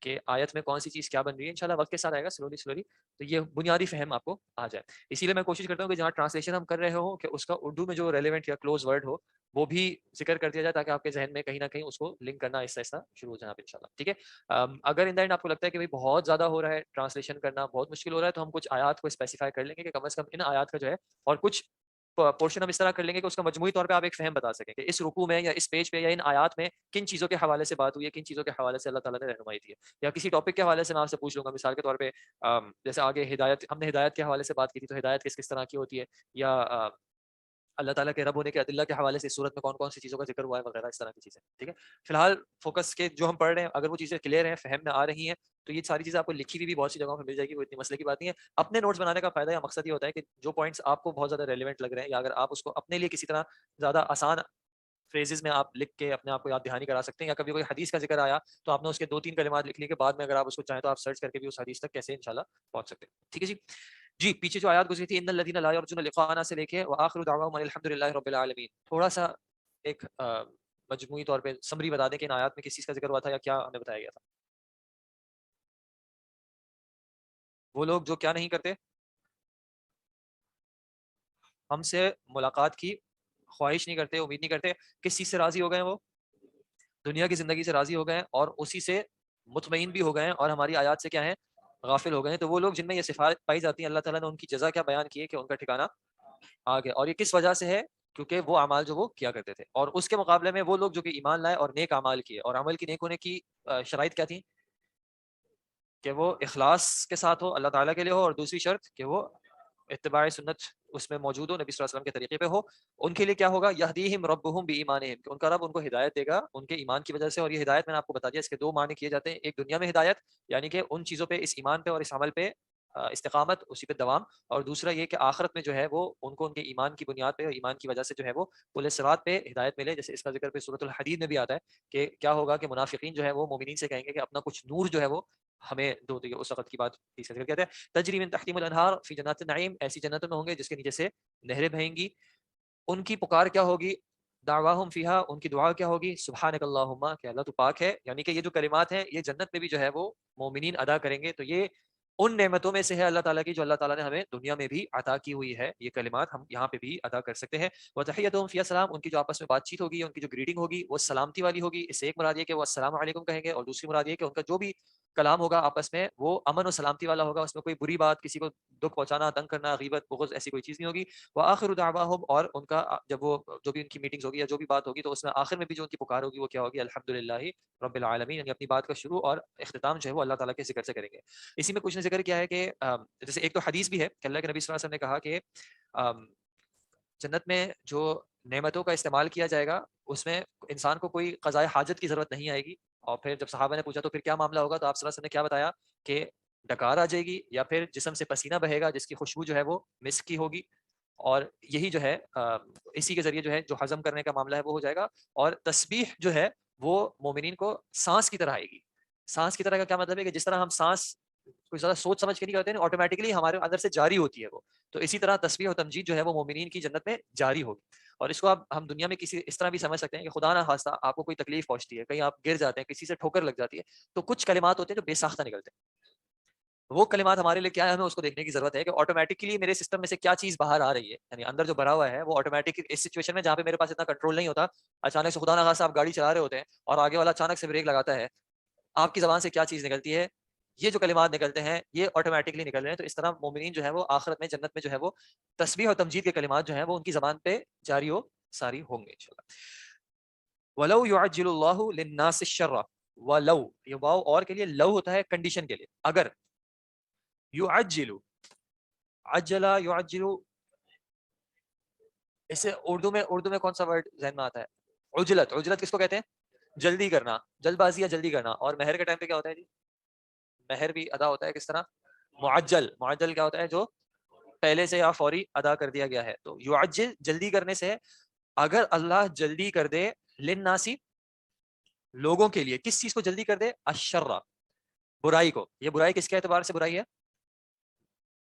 کہ آیت میں کون سی چیز کیا بن رہی ہے انشاءاللہ وقت کے ساتھ آئے گا، سلولی، تو یہ بنیادی فہم آپ کو آ جائے۔ اسی لیے میں کوشش کرتا ہوں کہ جہاں ٹرانسلیشن ہم کر رہے ہوں کہ اس کا اردو میں جو ریلیونٹ یا کلوز ورڈ ہو وہ بھی ذکر کر دیا جائے، تاکہ آپ کے ذہن میں کہیں نہ کہیں اس کو لنک کرنا آہستہ آہستہ شروع ہو جائے انشاءاللہ، ٹھیک ہے۔ اگر ان دا اینڈ آپ کو لگتا ہے کہ بھائی بہت زیادہ ہو رہا ہے، ٹرانسلیشن کرنا بہت مشکل ہو رہا ہے، تو ہم کچھ آیات کو اسپیسیفائی کر لیں گے کہ کم از کم ان آیات کا جو ہے، اور کچھ پورشن ہم اس طرح کر لیں گے کہ اس کا مجموعی طور پہ آپ ایک فہم بتا سکیں کہ اس رکوع میں یا اس پیج پہ یا ان آیات میں کن چیزوں کے حوالے سے بات ہوئی ہے، کن چیزوں کے حوالے سے اللہ تعالیٰ نے رہنمائی دی ہے، یا کسی ٹاپک کے حوالے سے میں آپ سے پوچھ لوں گا، مثال کے طور پہ جیسے آگے ہدایت، ہم نے ہدایت کے حوالے سے بات کی تھی، تو ہدایت کس کس طرح کی ہوتی ہے، یا اللہ تعالیٰ کے رب ہونے کے ادلہ کے حوالے سے اس صورت میں کون کون سی چیزوں کا ذکر ہوا ہے وغیرہ، اس طرح کی چیزیں، ٹھیک ہے۔ فی الحال فوکس کے جو ہم پڑھ رہے ہیں اگر وہ چیزیں کلیئر ہیں، فہم میں آ رہی ہیں، تو یہ ساری چیزیں آپ کو لکھی ہوئی بھی بہت سی جگہوں پہ مل جائے گی، وہ اتنی مسئلے کی بات نہیں ہے۔ اپنے نوٹس بنانے کا فائدہ یا مقصد یہ ہوتا ہے کہ جو پوائنٹس آپ کو بہت زیادہ ریلیونٹ لگ رہے ہیں، یا اگر آپ اس کو اپنے لیے کسی طرح زیادہ آسان فریزز میں آپ لکھ کے اپنے آپ کو یاد دہانی کرا سکتے ہیں، یا کبھی کوئی حدیث کا ذکر آیا تو آپ نے اس کے 2-3 کلمات لکھ لیے کہ بعد میں اگر آپ اس کو چاہیں تو آپ سرچ کر کے بھی اس حدیث تک کیسے انشاءاللہ پہنچ سکتے ہیں، ٹھیک ہے جی۔ پیچھے جو آیات گزری تھی ان الذین لا یرجون لقاءنا سے لے کے وآخر دعواہم ان الحمد للہ رب العالمین، تھوڑا سا ایک مجموعی طور پہ سمری بتا دیں کہ ان آیات میں کس چیز کا ذکر ہوا تھا یا کیا ہمیں بتایا گیا تھا۔ وہ لوگ جو کیا نہیں کرتے، ہم سے ملاقات کی خواہش نہیں کرتے، امید نہیں کرتے، کس چیز سے راضی ہو گئے ہیں، وہ دنیا کی زندگی سے راضی ہو گئے ہیں اور اسی سے مطمئن بھی ہو گئے ہیں، اور ہماری آیات سے کیا ہیں، غافل ہو گئے ہیں۔ تو وہ لوگ جن میں یہ صفات پائی جاتی ہیں، اللہ تعالیٰ نے ان کی جزا کیا بیان کی ہے کہ ان کا ٹھکانہ آ گیا، اور یہ کس وجہ سے ہے، کیونکہ وہ اعمال جو وہ کیا کرتے تھے۔ اور اس کے مقابلے میں وہ لوگ جو کہ ایمان لائے اور نیک اعمال کیے، اور عمل کی نیک ہونے کی شرائط کیا تھی کہ وہ اخلاص کے ساتھ ہو، اللہ تعالیٰ کے لیے ہو، اور دوسری شرط کہ وہ اتباع سنت اس میں موجود ہو، نبی صلی اللہ علیہ وسلم کے طریقے پہ ہو۔ ان کے لیے کیا ہوگا، یہدیہم ربہم بایمانہم، کہ ان کا رب ان کو ہدایت دے گا ان کے ایمان کی وجہ سے۔ اور یہ ہدایت میں نے آپ کو بتا دیا اس کے 2 معنی کیے جاتے ہیں، ایک دنیا میں ہدایت یعنی کہ ان چیزوں پہ، اس ایمان پہ اور اس عمل پہ استقامت، اسی پہ دوام، اور دوسرا یہ کہ آخرت میں جو ہے وہ ان کو ان کے ایمان کی بنیاد پہ اور ایمان کی وجہ سے جو ہے وہ پل صراط پہ ہدایت ملے، جیسے اس کا ذکر پہ سورۃ الحدید میں بھی آتا ہے کہ کیا ہوگا کہ منافقین جو ہے وہ مومنین سے کہیں گے کہ اپنا کچھ نور جو ہے وہ ہمیں دو۔ تو اس وقت کی بات اس کا ذکر کہتے ہیں تجری من تحتہم الانہار فی جنات النعیم، ایسی جنتوں میں ہوں گے جس کے نیچے سے نہریں بہیں گی۔ ان کی پکار کیا ہوگی، دعواہم فیہا، ان کی دعا کیا ہوگی، سبحانک اللہم، کہ اللہ تو پاک ہے، یعنی کہ یہ جو کلمات ہیں یہ جنت میں بھی جو ہے وہ مومنین ادا کریں گے۔ تو یہ ان نعمتوں میں سے ہے اللہ تعالیٰ کی جو اللہ تعالیٰ نے ہمیں دنیا میں بھی عطا کی ہوئی ہے، یہ کلمات ہم یہاں پہ بھی ادا کر سکتے ہیں۔ وتحیتہم فیہا سلام، ان کی جو آپس میں بات چیت ہوگی، ان کی جو گریٹنگ ہوگی وہ سلامتی والی ہوگی۔ اس سے ایک مراد یہ کہ وہ السلام علیکم کہیں گے، اور دوسری مراد یہ کہ ان کا جو بھی کلام ہوگا آپس میں وہ امن و سلامتی والا ہوگا، اس میں کوئی بری بات، کسی کو دکھ پہنچانا، تنگ کرنا، غیبت، بغض، ایسی کوئی چیز نہیں ہوگی۔ وآخر دعواہم، اور ان کا جب وہ جو بھی ان کی میٹنگز ہوگی یا جو بھی بات ہوگی تو اس میں آخر میں بھی جو ان کی پکار ہوگی وہ کیا ہوگی، الحمدللہ رب العالمین، یعنی اپنی بات کا شروع اور اختتام جو ہے وہ اللہ تعالیٰ کے ذکر سے کریں گے۔ اسی میں کچھ نے ذکر کیا ہے کہ جیسے ایک تو حدیث بھی ہے کہ اللہ کے نبی صلی اللہ علیہ وسلم نے کہا کہ جنت میں جو نعمتوں کا استعمال کیا جائے گا اس میں انسان کو کوئی قضاء حاجت کی ضرورت نہیں آئے گی۔ اور پھر جب صحابہ نے پوچھا تو پھر کیا معاملہ ہوگا، تو آپ صلی اللہ علیہ وسلم نے کیا بتایا کہ ڈکار آ جائے گی یا پھر جسم سے پسینہ بہے گا جس کی خوشبو جو ہے وہ مسک کی ہوگی، اور یہی جو ہے اسی کے ذریعے جو ہے جو ہضم کرنے کا معاملہ ہے وہ ہو جائے گا. اور تسبیح جو ہے وہ مومنین کو سانس کی طرح آئے گی. سانس کی طرح کا کیا مطلب ہے کہ جس طرح ہم سانس کوئی زیادہ سوچ سمجھ کے نہیں کرتے ہیں، آٹومیٹکلی ہمارے اندر سے جاری ہوتی ہے وہ، تو اسی طرح تسبیح و تمجید جو ہے وہ مومنین کی جنت میں جاری ہوگی. اور اس کو اب ہم دنیا میں کسی اس طرح بھی سمجھ سکتے ہیں کہ خدا نہ خواستہ آپ کو کوئی تکلیف پہنچتی ہے، کہیں آپ گر جاتے ہیں، کسی سے ٹھوکر لگ جاتی ہے، تو کچھ کلمات ہوتے ہیں جو بے ساختہ نکلتے ہیں. وہ کلمات ہمارے لیے کیا ہے، ہمیں اس کو دیکھنے کی ضرورت ہے کہ آٹومیٹکلی میرے سسٹم میں سے کیا چیز باہر آ رہی ہے، یعنی اندر جو بھرا ہوا ہے وہ آٹومیٹک اس سچویشن میں جہاں پہ میرے پاس اتنا کنٹرول نہیں ہوتا، اچانک سے خدا نہ خواستہ آپ گاڑی چلا رہے ہوتے ہیں اور آگے والا اچانک سے بریک لگاتا ہے، آپ کی زبان سے کیا چیز نکلتی ہے، یہ جو کلمات نکلتے ہیں یہ آٹومیٹکلی نکل رہے ہیں. تو اس طرح مومنین جو ہے وہ آخرت میں جنت میں جو ہے وہ تسبیح اور تمجید کے کلمات جو ہیں وہ ان کی زبان پہ جاری و ساری ہوں گے انشاءاللہ. وَلَوْ يُعَجِّلُ اللَّهُ لِلنَّاسِ الشَّرَّ، وَلَوْ یہ واو اور کے لیے، لو ہوتا ہے کنڈیشن کے لیے، اگر. یعجل، عجلا یعجل، اسے اردو میں کون سا ورڈ ذہن میں آتا ہے؟ عجلت. عجلت کس کو کہتے ہیں؟ جلدی کرنا، جلد بازی یا جلدی کرنا. اور مہر کے ٹائم پہ کیا ہوتا ہے جی؟ مہر بھی ادا ہوتا ہے کس طرح؟ معجل. معجل کیا ہوتا ہے؟ جو پہلے سے یا فوری ادا کر دیا گیا ہے. تو یعجل جلدی کرنے سے، اگر اللہ جلدی کر دے للناسی لوگوں کے لیے، کس چیز کو جلدی کر دے؟ الشر برائی کو. یہ برائی کس کے اعتبار سے برائی ہے؟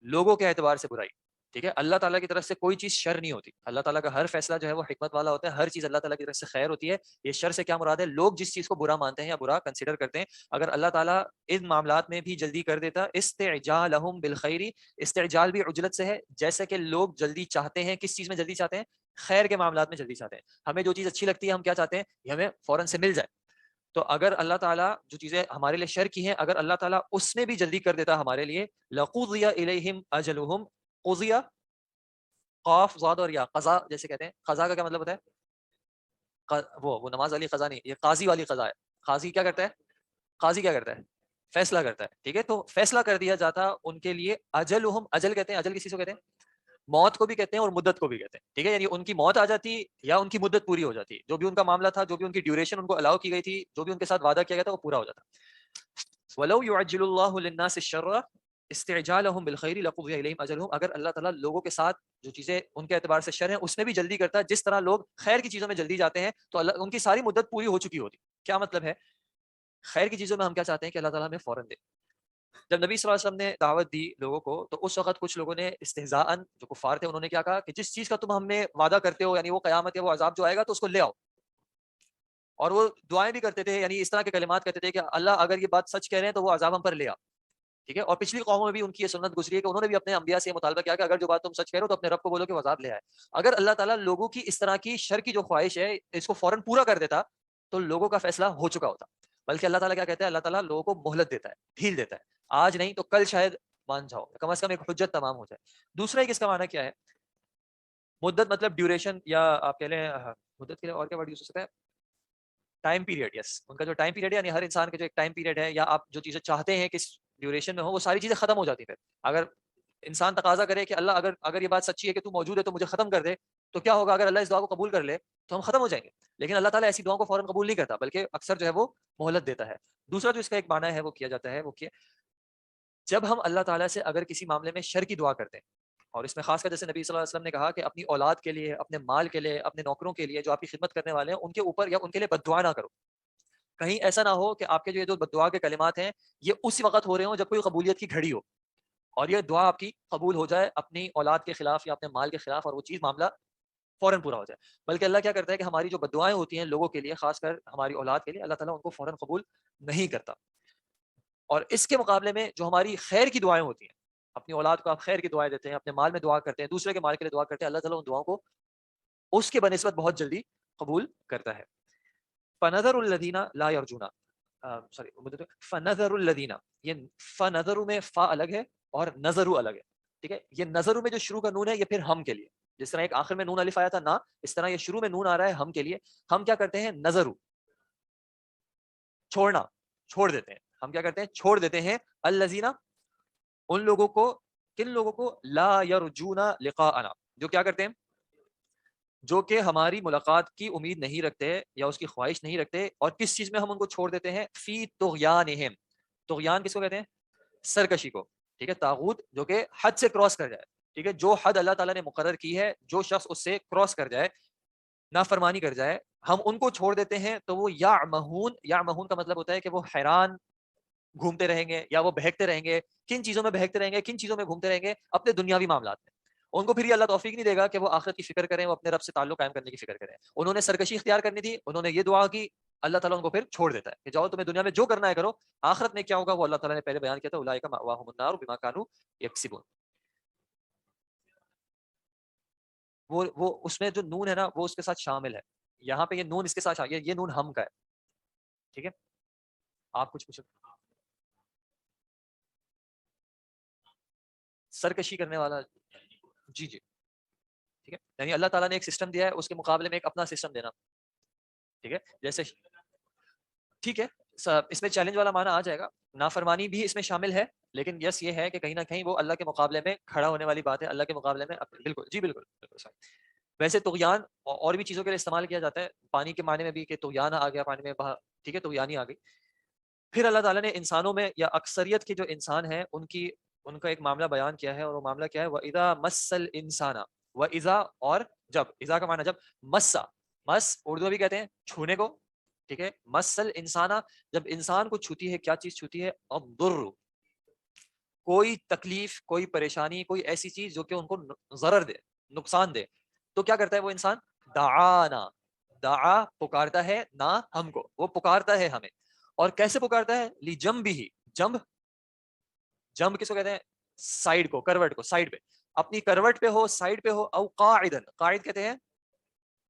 لوگوں کے اعتبار سے برائی. ٹھیک ہے، اللہ تعالیٰ کی طرف سے کوئی چیز شر نہیں ہوتی. اللہ تعالیٰ کا ہر فیصلہ جو ہے وہ حکمت والا ہوتا ہے، ہر چیز اللہ تعالیٰ کی طرف سے خیر ہوتی ہے. یہ شر سے کیا مراد ہے؟ لوگ جس چیز کو برا مانتے ہیں یا برا کنسیڈر کرتے ہیں، اگر اللہ تعالیٰ ان معاملات میں بھی جلدی کر دیتا، استعجالہم بالخیر، استعجال بھی عجلت سے ہے. جیسے کہ لوگ جلدی چاہتے ہیں، کس چیز میں جلدی چاہتے ہیں؟ خیر کے معاملات میں جلدی چاہتے ہیں. ہمیں جو چیز اچھی لگتی ہے ہم کیا چاہتے ہیں؟ یہ ہمیں فوراً سے مل جائے. تو اگر اللہ تعالیٰ جو چیزیں ہمارے لیے شر کی ہیں، اگر اللہ تعالیٰ اس میں بھی جلدی کر دیتا ہمارے لیے، لقضی الیہم اجلہم. قضیہ قاف ضاد اور یا، قضا جیسے کہتے ہیں. قضا کا کیا مطلب ہوتا ہے؟ وہ نماز والی قضا نہیں، یہ قاضی والی قضا ہے. قاضی کیا کرتا ہے؟ قاضی کیا کرتا ہے؟ فیصلہ کرتا ہے. ٹھیک ہے، تو فیصلہ کر دیا جاتا ان کے لیے. اجلہم، اجل کہتے ہیں، اجل کسی کو کہتے ہیں؟ موت کو بھی کہتے ہیں اور مدت کو بھی کہتے ہیں. ٹھیک ہے، یعنی ان کی موت آ جاتی یا ان کی مدت پوری ہو جاتی، جو بھی ان کا معاملہ تھا، جو بھی ان کی ڈیوریشن ان کو الاؤ کی گئی تھی، جو بھی ان کے ساتھ وعدہ کیا گیا تھا، وہ پورا ہو جاتا. وَلَوْ يُعَجِّلُ اللَّهُ لِلنَّاسِ الشَّرَّ اسْتِعْجَالَهُم بِالْخَيْرِ لَقُضِيَ إِلَيْهِمْ أَجَلُهُم. اگر اللہ تعالیٰ لوگوں کے ساتھ جو چیزیں ان کے اعتبار سے شر ہیں اس میں بھی جلدی کرتا ہے، جس طرح لوگ خیر کی چیزوں میں جلدی جاتے ہیں، تو اللہ ان کی ساری مدت پوری ہو چکی ہوتی. کیا مطلب ہے؟ خیر کی چیزوں میں ہم کیا چاہتے ہیں کہ اللہ تعالیٰ ہمیں فوراً دے. جب نبی صلی اللہ علیہ وسلم نے دعوت دی لوگوں کو، تو اس وقت کچھ لوگوں نے استہزاءً، جو کفار تھے، انہوں نے کیا کہا کہ جس چیز کا تم ہم نے وعدہ کرتے ہو، یعنی وہ قیامت یا وہ عذاب جو آئے گا، تو اس کو لے آؤ. اور وہ دعائیں بھی کرتے تھے، یعنی اس طرح کے کلمات کہتے تھے کہ اللہ اگر یہ بات سچ کہہ رہے ہیں تو وہ عذاب ہم پر لے آ. ٹھیک ہے، اور پچھلی قوموں میں بھی ان کی یہ سنت گزری ہے کہ انہوں نے بھی اپنے انبیاء سے یہ مطالبہ کیا کہ اگر جو بات تم سچ کہہ رہے ہو تو اپنے رب کو بولو کہ وہ عذاب لے آئے. اگر اللہ تعالیٰ لوگوں کی اس طرح کی شر کی جو خواہش ہے اس کو فوراً پورا کر دیتا تو لوگوں کا فیصلہ ہو چکا ہوتا. بلکہ اللہ تعالیٰ کیا کہتا ہے؟ اللہ تعالیٰ لوگوں کو مہلت دیتا ہے، ڈھیل دیتا ہے. آج نہیں تو کل شاید مان جاؤ، کم از کم ایک حجت تمام ہو جائے. دوسرا ایک اس کا معنی کیا ہے؟ مدت مطلب ڈیوریشن، یا آپ کہہ لیں مدت کے لیے اور کیا ورڈ یوز ہو سکتا ہے؟ Time period. یس، ان کا جو ٹائم پیریڈ ہے، یعنی ہر انسان کا جو ایک ٹائم پیریڈ ہے، یا آپ جو چیزیں چاہتے ہیں کس ڈیوریشن میں ہو، وہ ساری چیزیں ختم ہو جاتی. پھر اگر انسان تقاضا کرے کہ اللہ اگر یہ بات سچی ہے کہ تو موجود ہے تو مجھے ختم کر دے، تو کیا ہوگا؟ اگر اللہ اس دعا کو قبول کر لے تو ہم ختم ہو جائیں گے. لیکن اللہ تعالیٰ ایسی دعاؤں کو فوراً قبول نہیں کرتا، بلکہ اکثر جو ہے وہ مہلت دیتا ہے. دوسرا جو اس کا ایک معنی ہے وہ کیا جاتا ہے وہ کہ جب ہم اللہ تعالیٰ سے اگر کسی معاملے میں شر کی دعا کرتے ہیں، اور اس میں خاص کر جیسے نبی صلی اللہ علیہ وسلم نے کہا کہ اپنی اولاد کے لیے، اپنے مال کے لیے، اپنے نوکروں کے لیے جو آپ کی خدمت کرنے والے ہیں، ان کے اوپر یا ان کے لیے بد دعا نہ کرو. کہیں ایسا نہ ہو کہ آپ کے جو یہ بد دعا کے کلمات ہیں یہ اسی وقت ہو رہے ہوں جب کوئی قبولیت کی گھڑی ہو، اور یہ دعا آپ کی قبول ہو جائے اپنی اولاد کے خلاف یا اپنے مال کے خلاف، اور وہ چیز معاملہ فوراً پورا ہو جائے. بلکہ اللہ کیا کرتا ہے کہ ہماری جو بد دعائیں ہوتی ہیں لوگوں کے لیے، خاص کر ہماری اولاد کے لیے، اللہ تعالیٰ ان کو فوراً قبول نہیں کرتا. اور اس کے مقابلے میں جو ہماری خیر کی دعائیں ہوتی ہیں، اپنی اولاد کو آپ خیر کی دعائیں دیتے ہیں، اپنے مال میں دعا کرتے ہیں، دوسرے کے مال کے لیے دعا کرتے ہیں، اللہ تعالیٰ ان دعاؤں کو اس کے بنسبت بہت جلدی قبول کرتا ہے. فنظر الذین لا یرجون، فنظر الذین، یہ فنظر میں فا الگ ہے اور نظر الگ ہے. ٹھیک ہے، یہ نظر میں جو شروع کا نون ہے یہ پھر ہم کے لیے، جس طرح ایک آخر میں نون الف آیا تھا نا، اس طرح یہ شروع میں نون آ رہا ہے ہم کے لیے. ہم کیا کرتے ہیں؟ نظر، چھوڑنا، چھوڑ دیتے ہیں. ہم کیا کرتے ہیں؟ چھوڑ دیتے ہیں. الذین، ان لوگوں کو، کن لوگوں کو؟ لا یرجون لقاءنا، جو کیا کرتے ہیں؟ جو کہ ہماری ملاقات کی امید نہیں رکھتے یا اس کی خواہش نہیں رکھتے. اور کس چیز میں ہم ان کو چھوڑ دیتے ہیں؟ فی طغیانہم. طغیان کس کو کہتے ہیں؟ سرکشی کو, ٹھیک ہے, طاغوت جو کہ حد سے کراس کر جائے, ٹھیک ہے, جو حد اللہ تعالیٰ نے مقرر کی ہے, جو شخص اس سے کراس کر جائے, نافرمانی کر جائے, ہم ان کو چھوڑ دیتے ہیں تو وہ یعمہون کا مطلب ہوتا ہے کہ وہ حیران گھومتے رہیں گے یا وہ بہکتے رہیں گے. کن چیزوں میں بہکتے رہیں گے, کن چیزوں میں گھومتے رہیں گے؟ اپنے دنیاوی معاملات میں. ان کو پھر یہ اللہ توفیق نہیں دے گا کہ وہ آخرت کی فکر کریں, وہ اپنے رب سے تعلق قائم کرنے کی فکر کریں. انہوں نے سرکشی اختیار کرنی تھی, انہوں نے یہ دعا کی, اللہ تعالیٰ ان کو پھر چھوڑ دیتا ہے کہ جاؤ تمہیں دنیا میں جو کرنا ہے کرو, آخرت میں کیا ہوگا وہ اللہ تعالیٰ نے پہلے بیان کیا تھا, اولئک مأواہم النار بما کانوا یکسبون. وہ اس میں جو نون ہے نا وہ اس کے ساتھ شامل ہے, یہاں پہ یہ نون اس کے ساتھ شامل, یہ نون ہم کا ہے, ٹھیک ہے. آپ کچھ پوچھو. سرکشی کرنے والا, جی جی, ٹھیک ہے, یعنی اللہ تعالیٰ نے ایک سسٹم دیا ہے, اس کے مقابلے میں ایک اپنا سسٹم دینا, ٹھیک ہے. جیسے ٹھیک ہے, اس میں چیلنج والا معنی آ جائے گا, نافرمانی بھی اس میں شامل ہے, لیکن یس یہ ہے کہ کہیں نہ کہیں وہ اللہ کے مقابلے میں کھڑا ہونے والی بات ہے, اللہ کے مقابلے میں بالکل, جی بالکل بالکل صحیح. ویسے طغیان اور بھی چیزوں کے لیے استعمال کیا جاتا ہے, پانی کے معنی میں بھی کہ طغیان آ گیا پانی میں بہا, ٹھیک ہے, طغیانی آ گئی. پھر اللہ تعالیٰ نے انسانوں میں یا اکثریت کے جو انسان ہیں ان کا ایک معاملہ بیان کیا ہے, اور وہ معاملہ کیا ہے, وَإِذَا مَسَّ الْإِنسَانَ, وَإِذَا اور جب, اذا کا معنی جب, مسا, مس اردو میں بھی کہتے ہیں چھونے کو, ٹھیک ہے, مسل انسانہ جب انسان کو چھوتی ہے, کیا چیز چھوتی ہے, الضر, کوئی تکلیف, کوئی پریشانی, کوئی ایسی چیز جو کہ ان کو ضرر دے, نقصان دے, تو کیا کرتا ہے وہ انسان, دعانا, دعا پکارتا ہے نا ہم کو, وہ پکارتا ہے ہمیں. اور کیسے پکارتا ہے, لجنبہ, جنب کس کو کہتے ہیں, سائیڈ کو, کروٹ کو, سائیڈ پہ, اپنی کروٹ پہ ہو, سائیڈ پہ ہو, او قاعدن, قاعد کہتے ہیں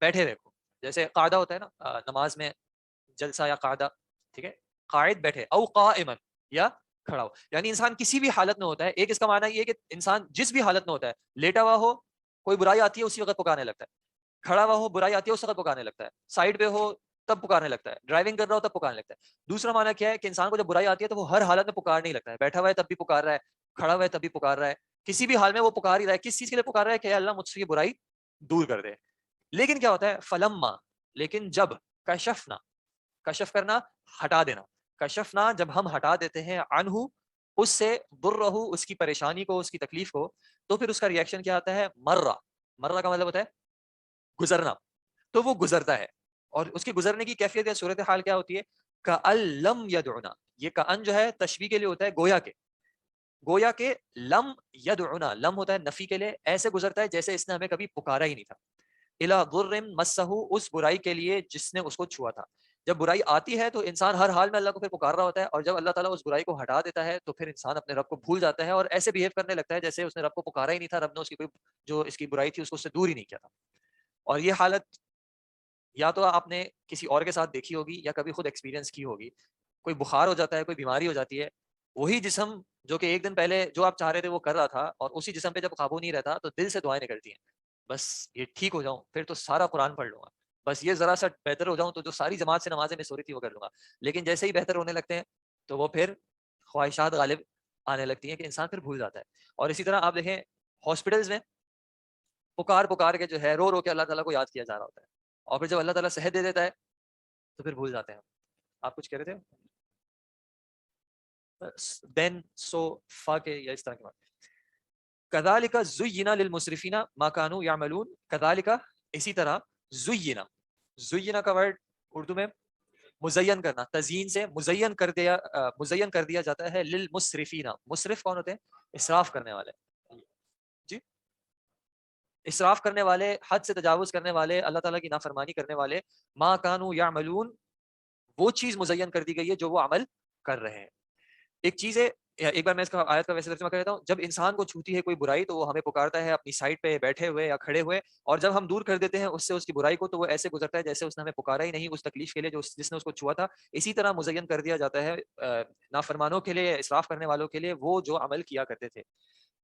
بیٹھے ہوئے کو, جیسے قاعدہ ہوتا ہے نا نماز میں جلسہ یا قاعدہ, ٹھیک ہے, قاعد بیٹھے, او قائما یا کھڑا ہو, یعنی انسان کسی بھی حالت میں ہوتا ہے. ایک اس کا معنی یہ ہے کہ انسان جس بھی حالت میں ہوتا ہے, لیٹا ہوا ہو, کوئی برائی آتی ہے اسی وقت پکارنے لگتا ہے, کھڑا ہوا ہو, برائی آتی ہے اس وقت پکارنے لگتا ہے, سائیڈ پہ ہو تب پکارنے لگتا ہے, ڈرائیونگ کر رہا ہو تب پکارنے لگتا ہے. دوسرا معنی کیا ہے کہ انسان کو جب برائی آتی ہے تو وہ ہر حالت میں پکار نہیں لگتا ہے, بیٹھا ہوا ہے تب بھی پکار رہا ہے, کھڑا ہوا ہے تب بھی پکار رہا ہے, کسی بھی حال میں وہ پکار ہی رہا ہے. کس چیز کے لیے پکار رہا ہے کہ اللہ مجھ سے یہ برائی دور کر دے. لیکن کیا ہوتا ہے, فلما, لیکن جب, کشفنا, کشف کرنا, ہٹا دینا, کشفنا جب ہم ہٹا دیتے ہیں, عنہ اس سے, ضرہ اس کی پریشانی کو, اس کی تکلیف کو, تو پھر اس کا ریئیکشن کیا آتا ہے, مرہ, مرہ کا مطلب ہوتا ہے گزرنا, تو وہ گزرتا ہے. اور اس کے گزرنے کی کیفیت یا صورتحال کیا ہوتی ہے, کأن لم یدعنا, یہ کأن جو ہے تشبیہ کے لیے ہوتا ہے گویا کے, گویا کہ لم یدعنا, لم ہوتا ہے نفی کے لیے, ایسے گزرتا ہے جیسے اس نے ہمیں کبھی پکارا ہی نہیں تھا. الی ضر مسہ, اس برائی کے لیے جس نے اس کو چھوا تھا. جب برائی آتی ہے تو انسان ہر حال میں اللہ کو پھر پکار رہا ہوتا ہے, اور جب اللہ تعالیٰ اس برائی کو ہٹا دیتا ہے تو پھر انسان اپنے رب کو بھول جاتا ہے اور ایسے بیہیو کرنے لگتا ہے جیسے اس نے رب کو پکارا ہی نہیں تھا, رب نے اس کی کوئی جو اس کی برائی تھی اس کو اس سے دور ہی نہیں کیا تھا. اور یہ حالت یا تو آپ نے کسی اور کے ساتھ دیکھی ہوگی یا کبھی خود ایکسپیرینس کی ہوگی. کوئی بخار ہو جاتا ہے, کوئی بیماری ہو جاتی ہے, وہی جسم جو کہ ایک دن پہلے جو آپ چاہ رہے تھے وہ کر رہا تھا, اور اسی جسم پہ جب قابو نہیں رہتا تو دل سے دعائیں نکلتی ہیں, بس یہ ٹھیک ہو جاؤں پھر تو سارا قرآن پڑھ لوں گا, بس یہ ذرا سا بہتر ہو جاؤں تو جو ساری جماعت سے نمازیں مس ہو رہی تھی وہ کر لوں گا. لیکن جیسے ہی بہتر ہونے لگتے ہیں تو وہ پھر خواہشات غالب آنے لگتی ہیں کہ انسان پھر بھول جاتا ہے. اور اسی طرح آپ دیکھیں ہاسپٹلز میں پکار کے جو ہے رو کے اللہ تعالیٰ کو یاد کیا جا رہا ہوتا ہے, اور پھر جب اللہ تعالیٰ صحت دے دیتا ہے تو پھر بھول جاتے ہیں. آپ کچھ کہہ رہے تھے, دین سو فا کے یا اس طرح کی بات. کذالک زینا للمسرفین ما کانوا یعملون, کذالک اسی طرح, زینا, زینا کا ورڈ اردو میں مزین کرنا, تزیین سے مزین کر دیا جاتا ہے, للمسرفین, مسرف کون ہوتے ہیں, اسراف کرنے والے, جی اسراف کرنے والے, حد سے تجاوز کرنے والے, اللہ تعالیٰ کی نافرمانی کرنے والے. ما کانوا یعملون, وہ چیز مزین کر دی گئی ہے جو وہ عمل کر رہے ہیں. ایک چیز ہے, ایک بار میں اس کا آیت کا ویسے ترجمہ کر دیتا ہوں. جب انسان کو چھوتی ہے کوئی برائی تو وہ ہمیں پکارتا ہے اپنی سائڈ پہ بیٹھے ہوئے یا کھڑے ہوئے, اور جب ہم دور کر دیتے ہیں اس سے اس کی برائی کو تو وہ ایسے گزرتا ہے جیسے اس نے ہمیں پکارا ہی نہیں, اس تکلیف کے لیے جس نے اس کو چھوا تھا. اسی طرح مزین کر دیا جاتا ہے نافرمانوں کے لیے, اسراف کرنے والوں کے لیے, وہ جو عمل کیا کرتے تھے.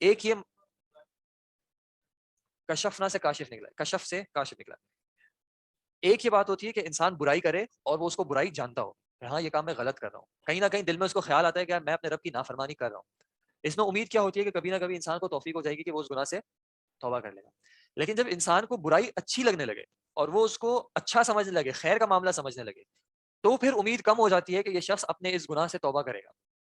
ایک یہ کشفنا سے کاشف نکلا, کشف سے کاشف نکلا. ایک یہ بات ہوتی ہے کہ انسان برائی کرے اور وہ اس کو برائی جانتا ہو, ہاں یہ کام میں غلط کر رہا ہوں, کہیں نہ کہیں دل میں اس کو خیال آتا ہے کہ میں اپنے رب کی نافرمانی کر رہا ہوں. اس میں امید کیا ہوتی ہے کہ کبھی نہ کبھی انسان کو توفیق ہو جائے گی کہ وہ اس گناہ سے توبہ کر لے گا. لیکن جب انسان کو برائی اچھی لگنے لگے اور وہ اس کو اچھا سمجھنے لگے, خیر کا معاملہ سمجھنے لگے, تو پھر امید کم ہو جاتی ہے کہ یہ شخص اپنے اس گناہ سے توبہ کرے گا.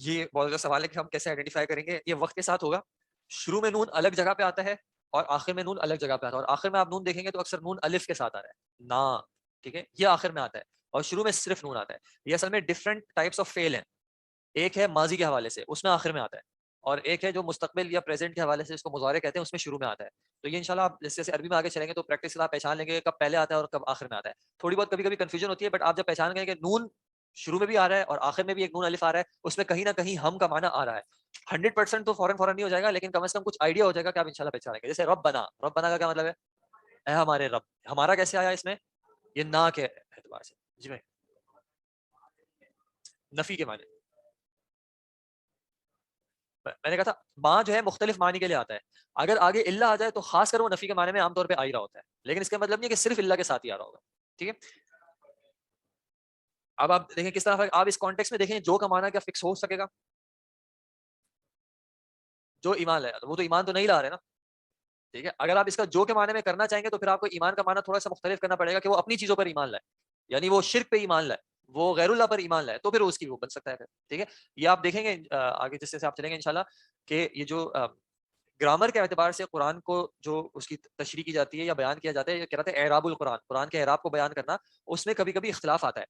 یہ بہت اچھا سوال ہے کہ ہم کیسے آئیڈینٹیفائی کریں گے. یہ وقت کے ساتھ ہوگا. شروع میں نون الگ جگہ پہ آتا ہے اور آخر میں نون الگ جگہ پہ آتا ہے, اور آخر میں آپ نون دیکھیں گے تو اکثر نون الف کے ساتھ آ رہا ہے نا, ٹھیک ہے, یہ آخر میں آتا ہے اور شروع میں صرف نون آتا ہے. یہ اصل میں ڈفرنٹ ٹائپس آف فیل ہیں. ایک ہے ماضی کے حوالے سے, اس میں آخر میں آتا ہے, اور ایک ہے جو مستقبل یا پریزنٹ کے حوالے سے اس کو مضارع کہتے ہیں, اس میں شروع میں آتا ہے. تو یہ انشاءاللہ آپ جیسے جیسے عربی میں آگے چلیں گے تو پریکٹس سے آپ پہچان لیں گے کب پہلے آتا ہے اور کب آخر میں آتا ہے. تھوڑی بہت کبھی کبھی کنفیوژن ہوتی ہے, بٹ آپ جب پہچان گئے کہ نون شروع میں بھی آ رہا ہے اور آخر میں بھی ایک نون الف آ رہا ہے, اس میں کہیں نہ کہیں ہم کا معنی آ رہا ہے. 100% تو فوراً نہیں ہو جائے گا, لیکن کم از کم کچھ آئیڈیا ہو جائے گا کہ آپ انشاءاللہ پہچانیں گے. جیسے رب بنا, رب بنا کا کیا مطلب ہے؟ اے ہمارے رب. ہمارا کیسے آیا اس میں؟ یہ نا کے اعتبار سے. جی میں نفی کے معنی میں نے کہا تھا ماں جو ہے مختلف معنی کے لیے آتا ہے. اگر آگے اللہ آ جائے تو خاص کر وہ نفی کے معنی میں عام طور پہ آ ہی رہا ہوتا ہے, لیکن اس کا مطلب نہیں ہے کہ صرف اللہ کے ساتھ ہی آ رہا ہوگا. ٹھیک ہے, اب آپ دیکھیں کس طرح آپ اس کانٹیکس میں دیکھیں جو کا معنی کیا فکس ہو سکے گا. جو ایمان لائے, وہ تو ایمان تو نہیں لا رہے نا. ٹھیک ہے, اگر آپ اس کا جو کے معنی میں کرنا چاہیں گے تو پھر آپ کو ایمان کا معنی تھوڑا سا مختلف کرنا پڑے گا کہ وہ اپنی چیزوں پر ایمان لائے, یعنی وہ شرک پہ ایمان لائے, وہ غیر اللہ پر ایمان لائے, تو پھر اس کی وہ بن سکتا ہے پھر. ٹھیک ہے, یہ آپ دیکھیں گے آگے جس سے آپ چلیں گے انشاءاللہ کہ یہ جو گرامر کے اعتبار سے قرآن کو جو اس کی تشریح کی جاتی ہے یا بیان کیا جاتا ہے, یہ کہتے ہیں اعراب القرآن, قرآن کے اعراب کو بیان کرنا, اس میں کبھی کبھی اختلاف آتا ہے.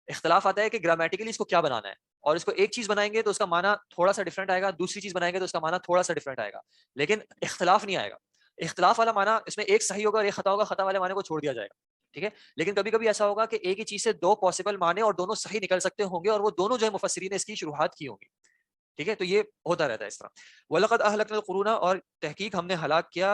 اختلاف آتا ہے کہ گرامیٹیکلی اس کو کیا بنانا ہے, اور اس کو ایک چیز بنائیں گے تو اس کا معنی تھوڑا سا ڈفرنٹ آئے گا, دوسری چیز بنائیں گے تو اس کا معنی تھوڑا سا ڈفرنٹ آئے گا, لیکن اختلاف نہیں آئے گا. اختلاف والا معنی اس میں ایک صحیح ہوگا اور ایک خطا ہوگا, خطا والے معنی کو چھوڑ دیا جائے گا. ٹھیک ہے, لیکن کبھی کبھی ایسا ہوگا کہ ایک ہی چیز سے دو پاسبل معنی اور دونوں صحیح نکل سکتے ہوں گے, اور وہ دونوں جو ہے مفسرین نے اس کی شروحات کی ہوں گی. ٹھیک ہے, تو یہ ہوتا رہتا ہے اس طرح. وَلَقَدْ أَهْلَكْنَا الْقُرُونَ, اور تحقیق ہم نے ہلاک کیا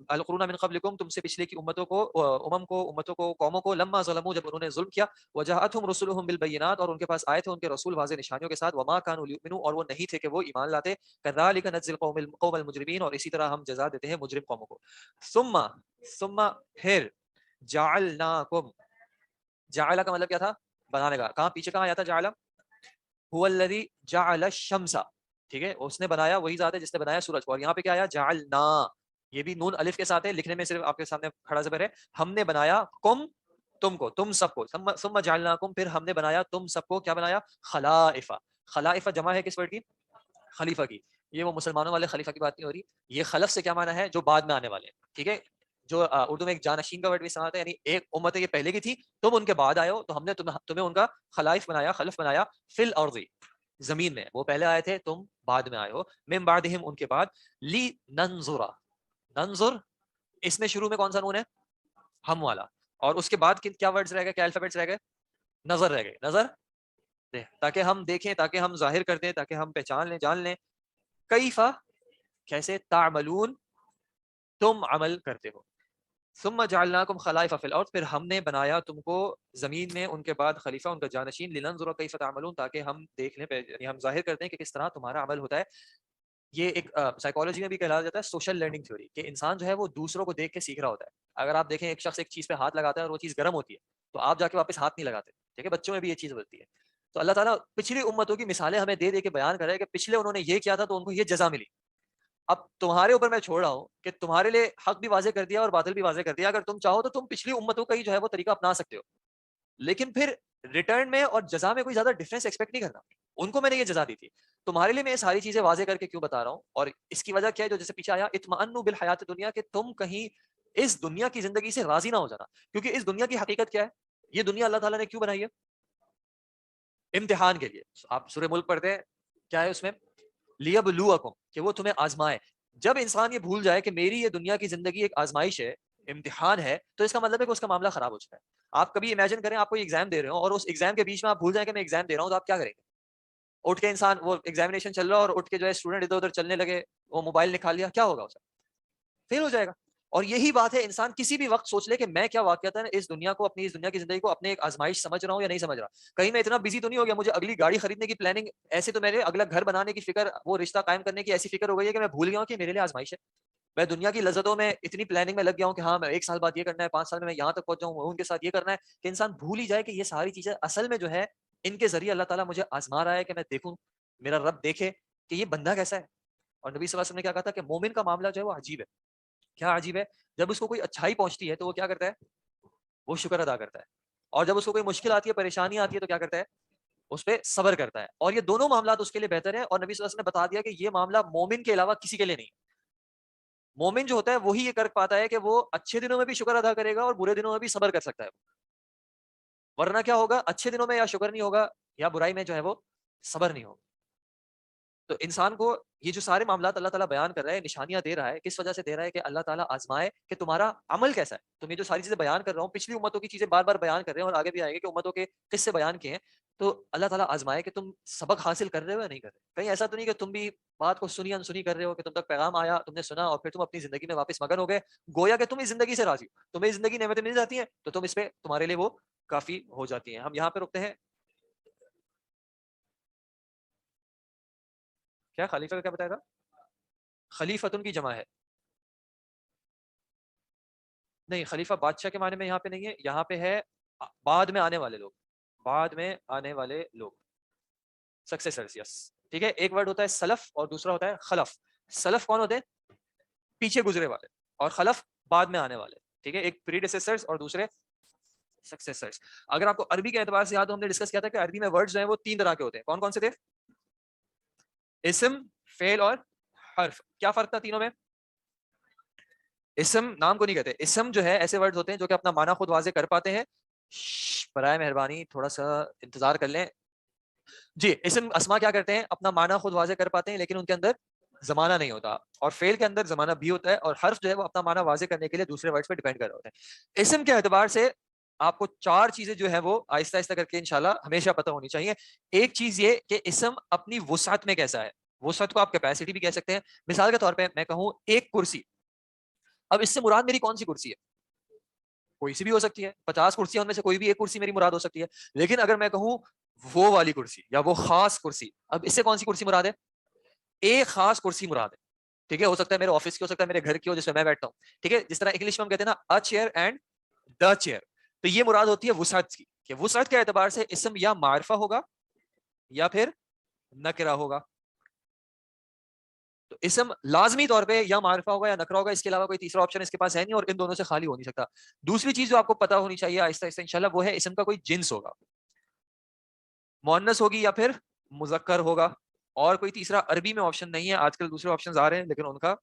القرون من قبلکم, تم سے پچھلے کی امتوں کو, امتوں کو, قوموں کو, لما ظلموا, جب انہوں نے ظلم کیا, وجاءتهم رسلهم بالبينات, اور ان کے پاس آئے تھے ان کے رسول واضح نشانیوں کے ساتھ, وما كانوا ليؤمنوا, اور وہ نہیں تھے کہ وہ ایمان لاتے, كذلك نجزي القوم المجرمين, اور اسی طرح ہم جزا دیتے ہیں مجرم قوموں کو. ثم پھر جعلناکم, جعل کا مطلب کیا تھا؟ بنانے کا. کہاں پیچھے کہاں آیا تھا جعل؟ هو الذي جعل الشمس, ٹھیک ہے, اس نے بنایا, وہی ذات ہے جس نے بنایا سورج کو. اور یہاں پہ کیا آیا؟ جعلنا, یہ بھی نون الف کے ساتھ ہے, لکھنے میں صرف آپ کے سامنے کھڑا زبر ہے. ہم نے بنایا کم, تم کو, تم سب کو. ثم جعلناکم, پھر ہم نے بنایا تم سب کو. کیا بنایا؟ خلائف. خلائف جمع ہے کس ورڈ کی؟ خلیفہ کی. یہ وہ مسلمانوں والے خلیفہ کی بات نہیں ہو رہی. یہ خلف سے کیا معنی ہے؟ جو بعد میں آنے والے ہیں. ٹھیک ہے, جو اردو میں ایک جانشین کا ورڈ بھی استعمال ہوتا ہے, یعنی ایک امت یہ پہلے کی تھی, تم ان کے بعد آئے ہو, تو ہم نے تمہیں ان کا خلائف بنایا, خلف بنایا, فی الارض, زمین میں. وہ پہلے آئے تھے, تم بعد میں آئے ہو, من بعدہم, ان کے بعد, لی ننظر, ننظر اس میں شروع میں کون سا نون ہے؟ ہم والا, اور اس کے بعد کیا ورڈز رہ گئے, کیا الفابیٹس رہ گئے؟ نظر رہ گئے, نظر, تاکہ ہم دیکھیں, تاکہ ہم ظاہر کر دیں, تاکہ ہم پہچان لیں, جان لیں. کیفا, کیسے, تعملون, تم عمل کرتے ہو. ثم جعلناکم خلائف فی الارض, پھر ہم نے بنایا تم کو زمین میں ان کے بعد خلیفہ, ان کا جانشین, لننظر کیف تعملون, تاکہ ہم دیکھ لیں, یعنی ہم ظاہر کرتے ہیں کہ کس طرح تمہارا عمل ہوتا ہے. یہ ایک سائیکالوجی میں بھی کہا جاتا ہے سوشل لرننگ تھیوری, کہ انسان جو ہے وہ دوسروں کو دیکھ کے سیکھ رہا ہوتا ہے. اگر آپ دیکھیں ایک شخص ایک چیز پہ ہاتھ لگاتا ہے اور وہ چیز گرم ہوتی ہے, تو آپ جا کے واپس ہاتھ نہیں لگاتے. ٹھیک ہے, بچوں میں بھی یہ چیز بولتی ہے. تو اللہ تعالیٰ پچھلی امتوں کی مثالیں ہمیں دے دے کے بیان کر رہے ہیں کہ پچھلے انہوں نے یہ کیا تھا تو ان کو یہ جزا ملی. اب تمہارے اوپر میں چھوڑ رہا ہوں کہ تمہارے لیے حق بھی واضح کر دیا اور باطل بھی واضح کر دیا. اگر تم چاہو تو تم پچھلی امتوں کا ہی جو ہے وہ طریقہ اپنا سکتے ہو, لیکن پھر ریٹرن میں اور جزا میں کوئی زیادہ ڈفرینس ایکسپیکٹ نہیں کرنا. ان کو میں نے یہ جزا دی تھی, تمہارے لیے میں یہ ساری چیزیں واضح کر کے کیوں بتا رہا ہوں. اور اس کی وجہ کیا ہے, جو جیسے پیچھے آیا, اطمئنوا بالحیات دنیا, کہ تم کہیں اس دنیا کی زندگی سے راضی نہ ہو جانا. کیونکہ اس دنیا کی حقیقت کیا ہے؟ یہ دنیا اللہ تعالیٰ نے کیوں بنائی ہے؟ امتحان کے لیے. آپ سورہ ملک پڑھتے ہیں, کیا ہے اس میں؟ لیبلوکم, کہ وہ تمہیں آزمائے. جب انسان یہ بھول جائے کہ میری یہ دنیا کی زندگی ایک آزمائش ہے, امتحان ہے, تو اس کا مطلب ہے کہ اس کا معاملہ خراب ہو چکا ہے. آپ کبھی امیجن کریں آپ کو ایگزام دے رہے ہو, اور اس ایگزام کے بیچ میں آپ بھول جائیں کہ میں ایگزام دے رہا ہوں, تو آپ کیا کریں گے؟ اٹھ کے انسان, وہ ایگزامینیشن چل رہا اور اٹھ کے جو ہے اسٹوڈنٹ ادھر ادھر چلنے لگے, وہ موبائل نکال لیا, کیا ہوگا؟ اسے فیل ہو جائے گا. اور یہی بات ہے, انسان کسی بھی وقت سوچ لے کہ میں کیا واقعات ہے اس دنیا کو, اپنی اس دنیا کی زندگی کو اپنے ایک آزمائش سمجھ رہا ہوں یا نہیں سمجھ رہا. کہیں میں اتنا بزی تو نہیں ہو گیا, مجھے اگلی گاڑی خریدنے کی پلاننگ, ایسے تو میرے اگلا گھر بنانے کی فکر, وہ رشتہ قائم کرنے کی ایسی فکر ہو گئی ہے کہ میں بھول گیا ہوں کہ میرے لیے آزمائش ہے. میں دنیا کی لذتوں میں اتنی پلاننگ میں لگ گیا ہوں کہ ہاں میں 1 سال بعد یہ کرنا ہے, 5 سال میں یہاں تک پہنچ جاؤں, ان کے ساتھ یہ کرنا ہے, کہ انسان بھول ہی جائے کہ یہ ساری چیزیں اصل میں جو ہے ان کے ذریعے اللہ تعالیٰ مجھے آزما رہا ہے, کہ میں دیکھوں, میرا رب دیکھے کہ یہ بندہ کیسا ہے. اور نبی صلی اللہ علیہ وسلم نے کیا کہا تھا کہ مومن کا معاملہ جو ہے وہ عجیب ہے. کیا عجیب ہے؟ جب اس کو کوئی اچھائی پہنچتی ہے تو وہ کیا کرتا ہے؟ وہ شکر ادا کرتا ہے. اور جب اس کو کوئی مشکل آتی ہے, پریشانی آتی ہے, تو کیا کرتا ہے؟ اس پہ صبر کرتا ہے, اور یہ دونوں معاملات اس کے لیے بہتر ہیں. اور نبی صلی اللہ علیہ وسلم نے بتا دیا کہ یہ معاملہ مومن کے علاوہ کسی کے لیے نہیں. مومن جو ہوتا ہے وہی یہ کر پاتا ہے کہ وہ اچھے دنوں میں بھی شکر ادا کرے گا اور برے دنوں میں بھی صبر کر سکتا ہے, ورنہ کیا ہوگا, اچھے دنوں میں یا شکر نہیں ہوگا یا برائی میں جو ہے وہ صبر نہیں ہوگا. تو انسان کو یہ جو سارے معاملات اللہ تعالیٰ بیان کر رہا ہے, نشانیاں دے رہا ہے, کس وجہ سے دے رہا ہے کہ اللہ تعالیٰ آزمائے کہ تمہارا عمل کیسا ہے. تم یہ جو ساری چیزیں بیان کر رہا ہوں, پچھلی امتوں کی چیزیں بار بار بیان کر رہے ہیں اور آگے بھی آئے گا کہ امتوں کے قصے بیان کیے ہیں, تو اللہ تعالیٰ آزمائے کہ تم سبق حاصل کر رہے ہو یا نہیں کر رہے. کہیں ایسا تو نہیں کہ تم بھی بات کو سنی انسنی کر رہے ہو, کہ تم تک پیغام آیا, تم نے سنا اور پھر تم اپنی زندگی میں واپس مگن ہو گئے, گویا کہ تم اس زندگی سے راضی ہو, تمہیں زندگی نعمتیں مل جاتی ہیں تو تم اس پہ تمہارے لیے وہ کافی ہو جاتی ہیں. ہم یہاں پہ رکتے ہیں. کیا خلیفہ کا کیا بتایا تھا؟ خلیفتن کی جمع ہے. نہیں, خلیفہ بادشاہ کے معنی میں یہاں پہ نہیں ہے, یہاں پہ ہے بعد میں آنے والے لوگ, بعد میں آنے والے لوگ, سکسیسرز. یس, ٹھیک ہے. ایک ورڈ ہوتا ہے سلف اور دوسرا ہوتا ہے خلف. سلف کون ہوتے ہیں؟ پیچھے گزرے والے, اور خلف بعد میں آنے والے. ٹھیک ہے, ایک پریڈیسیسرز اور دوسرے سکسیسرز. اگر آپ کو عربی کے اعتبار سے یاد ہو, ہم نے ڈسکس کیا تھا کہ عربی میں ورڈز جو ہیں وہ 3 طرح کے ہوتے ہیں. کون کون سے تھے؟ اسم, فعل اور حرف. کیا فرق تھا تینوں میں؟ اسم نام کو نہیں کہتے. اسم جو ہے ایسے ورڈز ہوتے ہیں جو کہ اپنا معنی خود واضح کر پاتے ہیں. برائے مہربانی تھوڑا سا انتظار کر لیں. جی, اسم اسما کیا کرتے ہیں؟ اپنا معنی خود واضح کر پاتے ہیں لیکن ان کے اندر زمانہ نہیں ہوتا, اور فعل کے اندر زمانہ بھی ہوتا ہے, اور حرف جو ہے وہ اپنا معنی واضح کرنے کے لیے دوسرے ورڈز پہ ڈیپینڈ کر رہے ہوتے ہیں. اسم کے اعتبار سے آپ کو 4 چیزیں جو ہے وہ آہستہ آہستہ کر کے انشاءاللہ ہمیشہ پتہ ہونی چاہیے. ایک چیز یہ کہ اسم اپنی وسعت میں کیسا ہے. وسعت کو آپ کیپیسٹی بھی کہہ سکتے ہیں. مثال کے طور پہ میں کہوں ایک کرسی, اب اس سے مراد میری کون سی کرسی ہے؟ کوئی سی بھی ہو سکتی ہے. 50 کرسیاں ان میں سے کوئی بھی ایک کرسی میری مراد ہو سکتی ہے. لیکن اگر میں کہوں وہ والی کرسی یا وہ خاص کرسی, اب اس سے کون سی کرسی مراد ہے؟ ایک خاص کرسی مراد ہے. ٹھیک ہے, ہو سکتا ہے میرے آفس کی, ہو سکتا ہے میرے گھر کی ہو جس میں بیٹھتا ہوں. ٹھیک ہے, جس طرح انگلش میں ہم کہتے ہیں نا a chair and the chair, تو یہ مراد ہوتی ہے وسعت کی, کہ وسعت کے اعتبار سے اسم یا معرفہ ہوگا یا پھر نکرہ ہوگا. تو اسم لازمی طور پہ یا معرفہ ہوگا یا نکرہ ہوگا, اس کے علاوہ کوئی تیسرا آپشن اس کے پاس ہے نہیں, اور ان دونوں سے خالی ہو نہیں سکتا. دوسری چیز جو آپ کو پتہ ہونی چاہیے آہستہ آہستہ انشاءاللہ, وہ ہے اسم کا کوئی جنس ہوگا, مؤنث ہوگی یا پھر مذکر ہوگا. اور کوئی تیسرا عربی میں آپشن نہیں ہے. آج کل دوسرے آپشنز آ رہے ہیں لیکن ان کا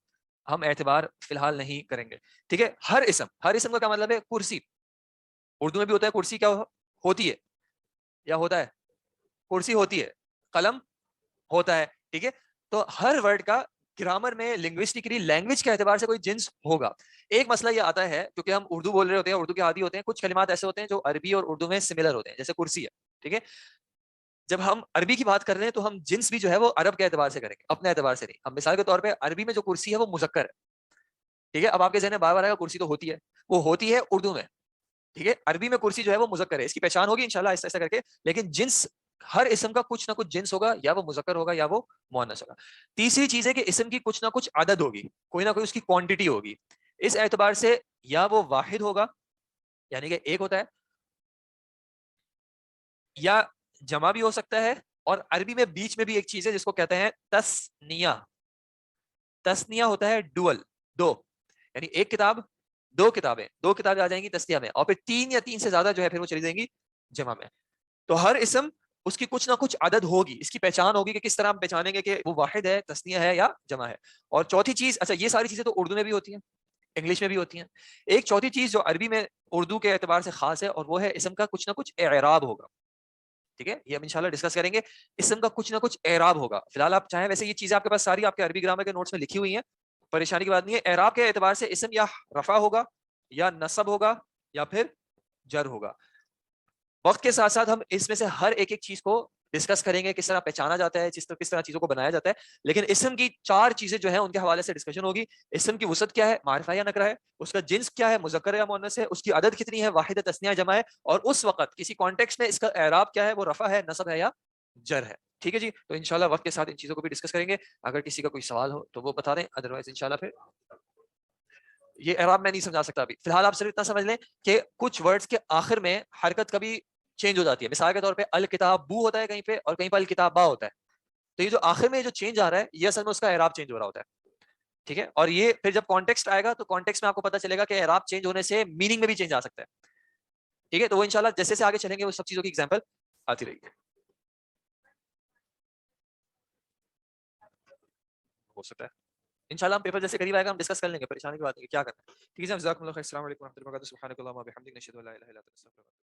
ہم اعتبار فی الحال نہیں کریں گے. ٹھیک ہے, ہر اسم کا کیا مطلب ہے؟ کرسی. اردو میں بھی ہوتا ہے کرسی, کیا ہوتی ہے یا ہوتا ہے؟ کرسی ہوتی ہے. قلم ہوتا ہے. ٹھیک ہے, تو ہر ورڈ کا گرامر میں لنگوسٹکلی لینگویج کے اعتبار سے کوئی جنس ہوگا. ایک مسئلہ یہ آتا ہے کیونکہ ہم اردو بول رہے ہوتے ہیں, اردو کے عادی ہوتے ہیں, کچھ کلمات ایسے ہوتے ہیں جو عربی اور اردو میں سملر ہوتے ہیں, جیسے کرسی ہے. ٹھیک ہے, جب ہم عربی کی بات کر رہے ہیں تو ہم جنس بھی جو ہے وہ عرب کے اعتبار سے کریں گے, اپنے اعتبار سے نہیں. اب مثال کے طور پہ عربی میں جو کرسی ہے وہ مذکر ہے. ٹھیک ہے, اب آپ کے ذہن میں بار بار آئے گا کرسی تو ہوتی ہے, وہ ہوتی ہے اردو میں. ٹھیک ہے, عربی میں کرسی جو ہے وہ مذکر ہے, اس کی پہچان ہوگی انشاءاللہ آہستہ آہستہ کر کے. لیکن جنس, ہر اسم کا کچھ نہ کچھ جنس ہوگا, یا وہ مذکر ہوگا یا وہ مؤنث ہوگا. تیسری چیز ہے کہ اسم کی کچھ نہ کچھ عدد ہوگی, کوئی نہ کوئی اس کی کوانٹٹی ہوگی. اس اعتبار سے یا وہ واحد ہوگا یعنی کہ ایک ہوتا ہے, یا جمع بھی ہو سکتا ہے. اور عربی میں بیچ میں بھی ایک چیز ہے جس کو کہتے ہیں تسنیہ. تسنیہ ہوتا ہے ڈوئل, 2, یعنی ایک کتاب, 2 کتابیں, 2 کتابیں آ جائیں گی تسنیہ میں, اور پھر 3 یا 3 سے زیادہ جو ہے پھر وہ چلی جائیں گی جمع میں. تو ہر اسم اس کی کچھ نہ کچھ عدد ہوگی, اس کی پہچان ہوگی کہ کس طرح ہم پہچانیں گے کہ وہ واحد ہے, تسنیہ ہے یا جمع ہے. اور چوتھی چیز, اچھا یہ ساری چیزیں تو اردو میں بھی ہوتی ہیں, انگلش میں بھی ہوتی ہیں. ایک چوتھی چیز جو عربی میں اردو کے اعتبار سے خاص ہے, اور وہ ہے اسم کا کچھ نہ کچھ اعراب ہوگا. ٹھیک ہے, یہ ہم انشاءاللہ ڈسکس کریں گے. اسم کا کچھ نہ کچھ اعراب ہوگا. فی الحال آپ چاہیں ویسے یہ چیزیں آپ کے پاس ساری آپ کے عربی گرامر کے نوٹس میں لکھی ہوئی ہیں, پریشانی کی بات نہیں ہے. اعراب کے اعتبار سے اسم یا رفع ہوگا یا نصب ہوگا یا پھر جر ہوگا. وقت کے ساتھ ساتھ ہم اس میں سے ہر ایک چیز کو ڈسکس کریں گے, کس طرح پہچانا جاتا ہے, کس طرح چیزوں کو بنایا جاتا ہے. لیکن اسم کی 4 چیزیں جو ہیں ان کے حوالے سے ڈسکشن ہوگی. اسم کی وسعت کیا ہے, معرفہ یا نکرہ ہے, اس کا جنس کیا ہے, مذکر یا مؤنث ہے, اس کی عدد کتنی ہے, واحد ہے, تثنیہ, جمع ہے, اور اس وقت کسی کانٹیکسٹ میں اس کا اعراب کیا ہے, وہ رفع ہے, نصب ہے یا جر ہے. ٹھیک ہے جی, تو انشاءاللہ وقت کے ساتھ ان چیزوں کو بھی ڈسکس کریں گے. اگر کسی کا کوئی سوال ہو تو وہ بتا دیں, ادروائز انشاءاللہ پھر یہ اعراب میں نہیں سمجھا سکتا ابھی. فی الحال آپ صرف اتنا سمجھ لیں کہ کچھ ورڈز کے آخر میں حرکت کبھی چینج ہو جاتی ہے. مثال کے طور پہ الکتابو ہوتا ہے کہیں پہ, اور کہیں پہ الکتابہ ہوتا ہے. تو یہ جو آخر میں جو چینج آ رہا ہے, یہ اصل میں اس کا اعراب چینج ہو رہا ہوتا ہے. ٹھیک ہے, اور یہ پھر جب کانٹیکسٹ آئے گا تو کانٹیکسٹ میں آپ کو پتہ چلے گا کہ اعراب چینج ہونے سے میننگ میں بھی چینج آ سکتا ہے. ٹھیک ہے, تو وہ انشاءاللہ جیسے سے آگے چلیں گے وہ سب چیزوں کی ایگزامپل آتی رہے گی. ہو سکتا ہے. انشاءاللہ ہم پیپر جیسے قریب آئے گا ہم ڈسکس کر لیں گے, پریشانی کی بات نہیں, کیا کرنا ہے. ٹھیک ہے, جزاکم اللہ خیر, السلام علیکم و رحمۃ اللہ وبرکاتہ, سبحانک اللہم و بحمدک, نشہد ان لا الہ الا انت, نستغفرک.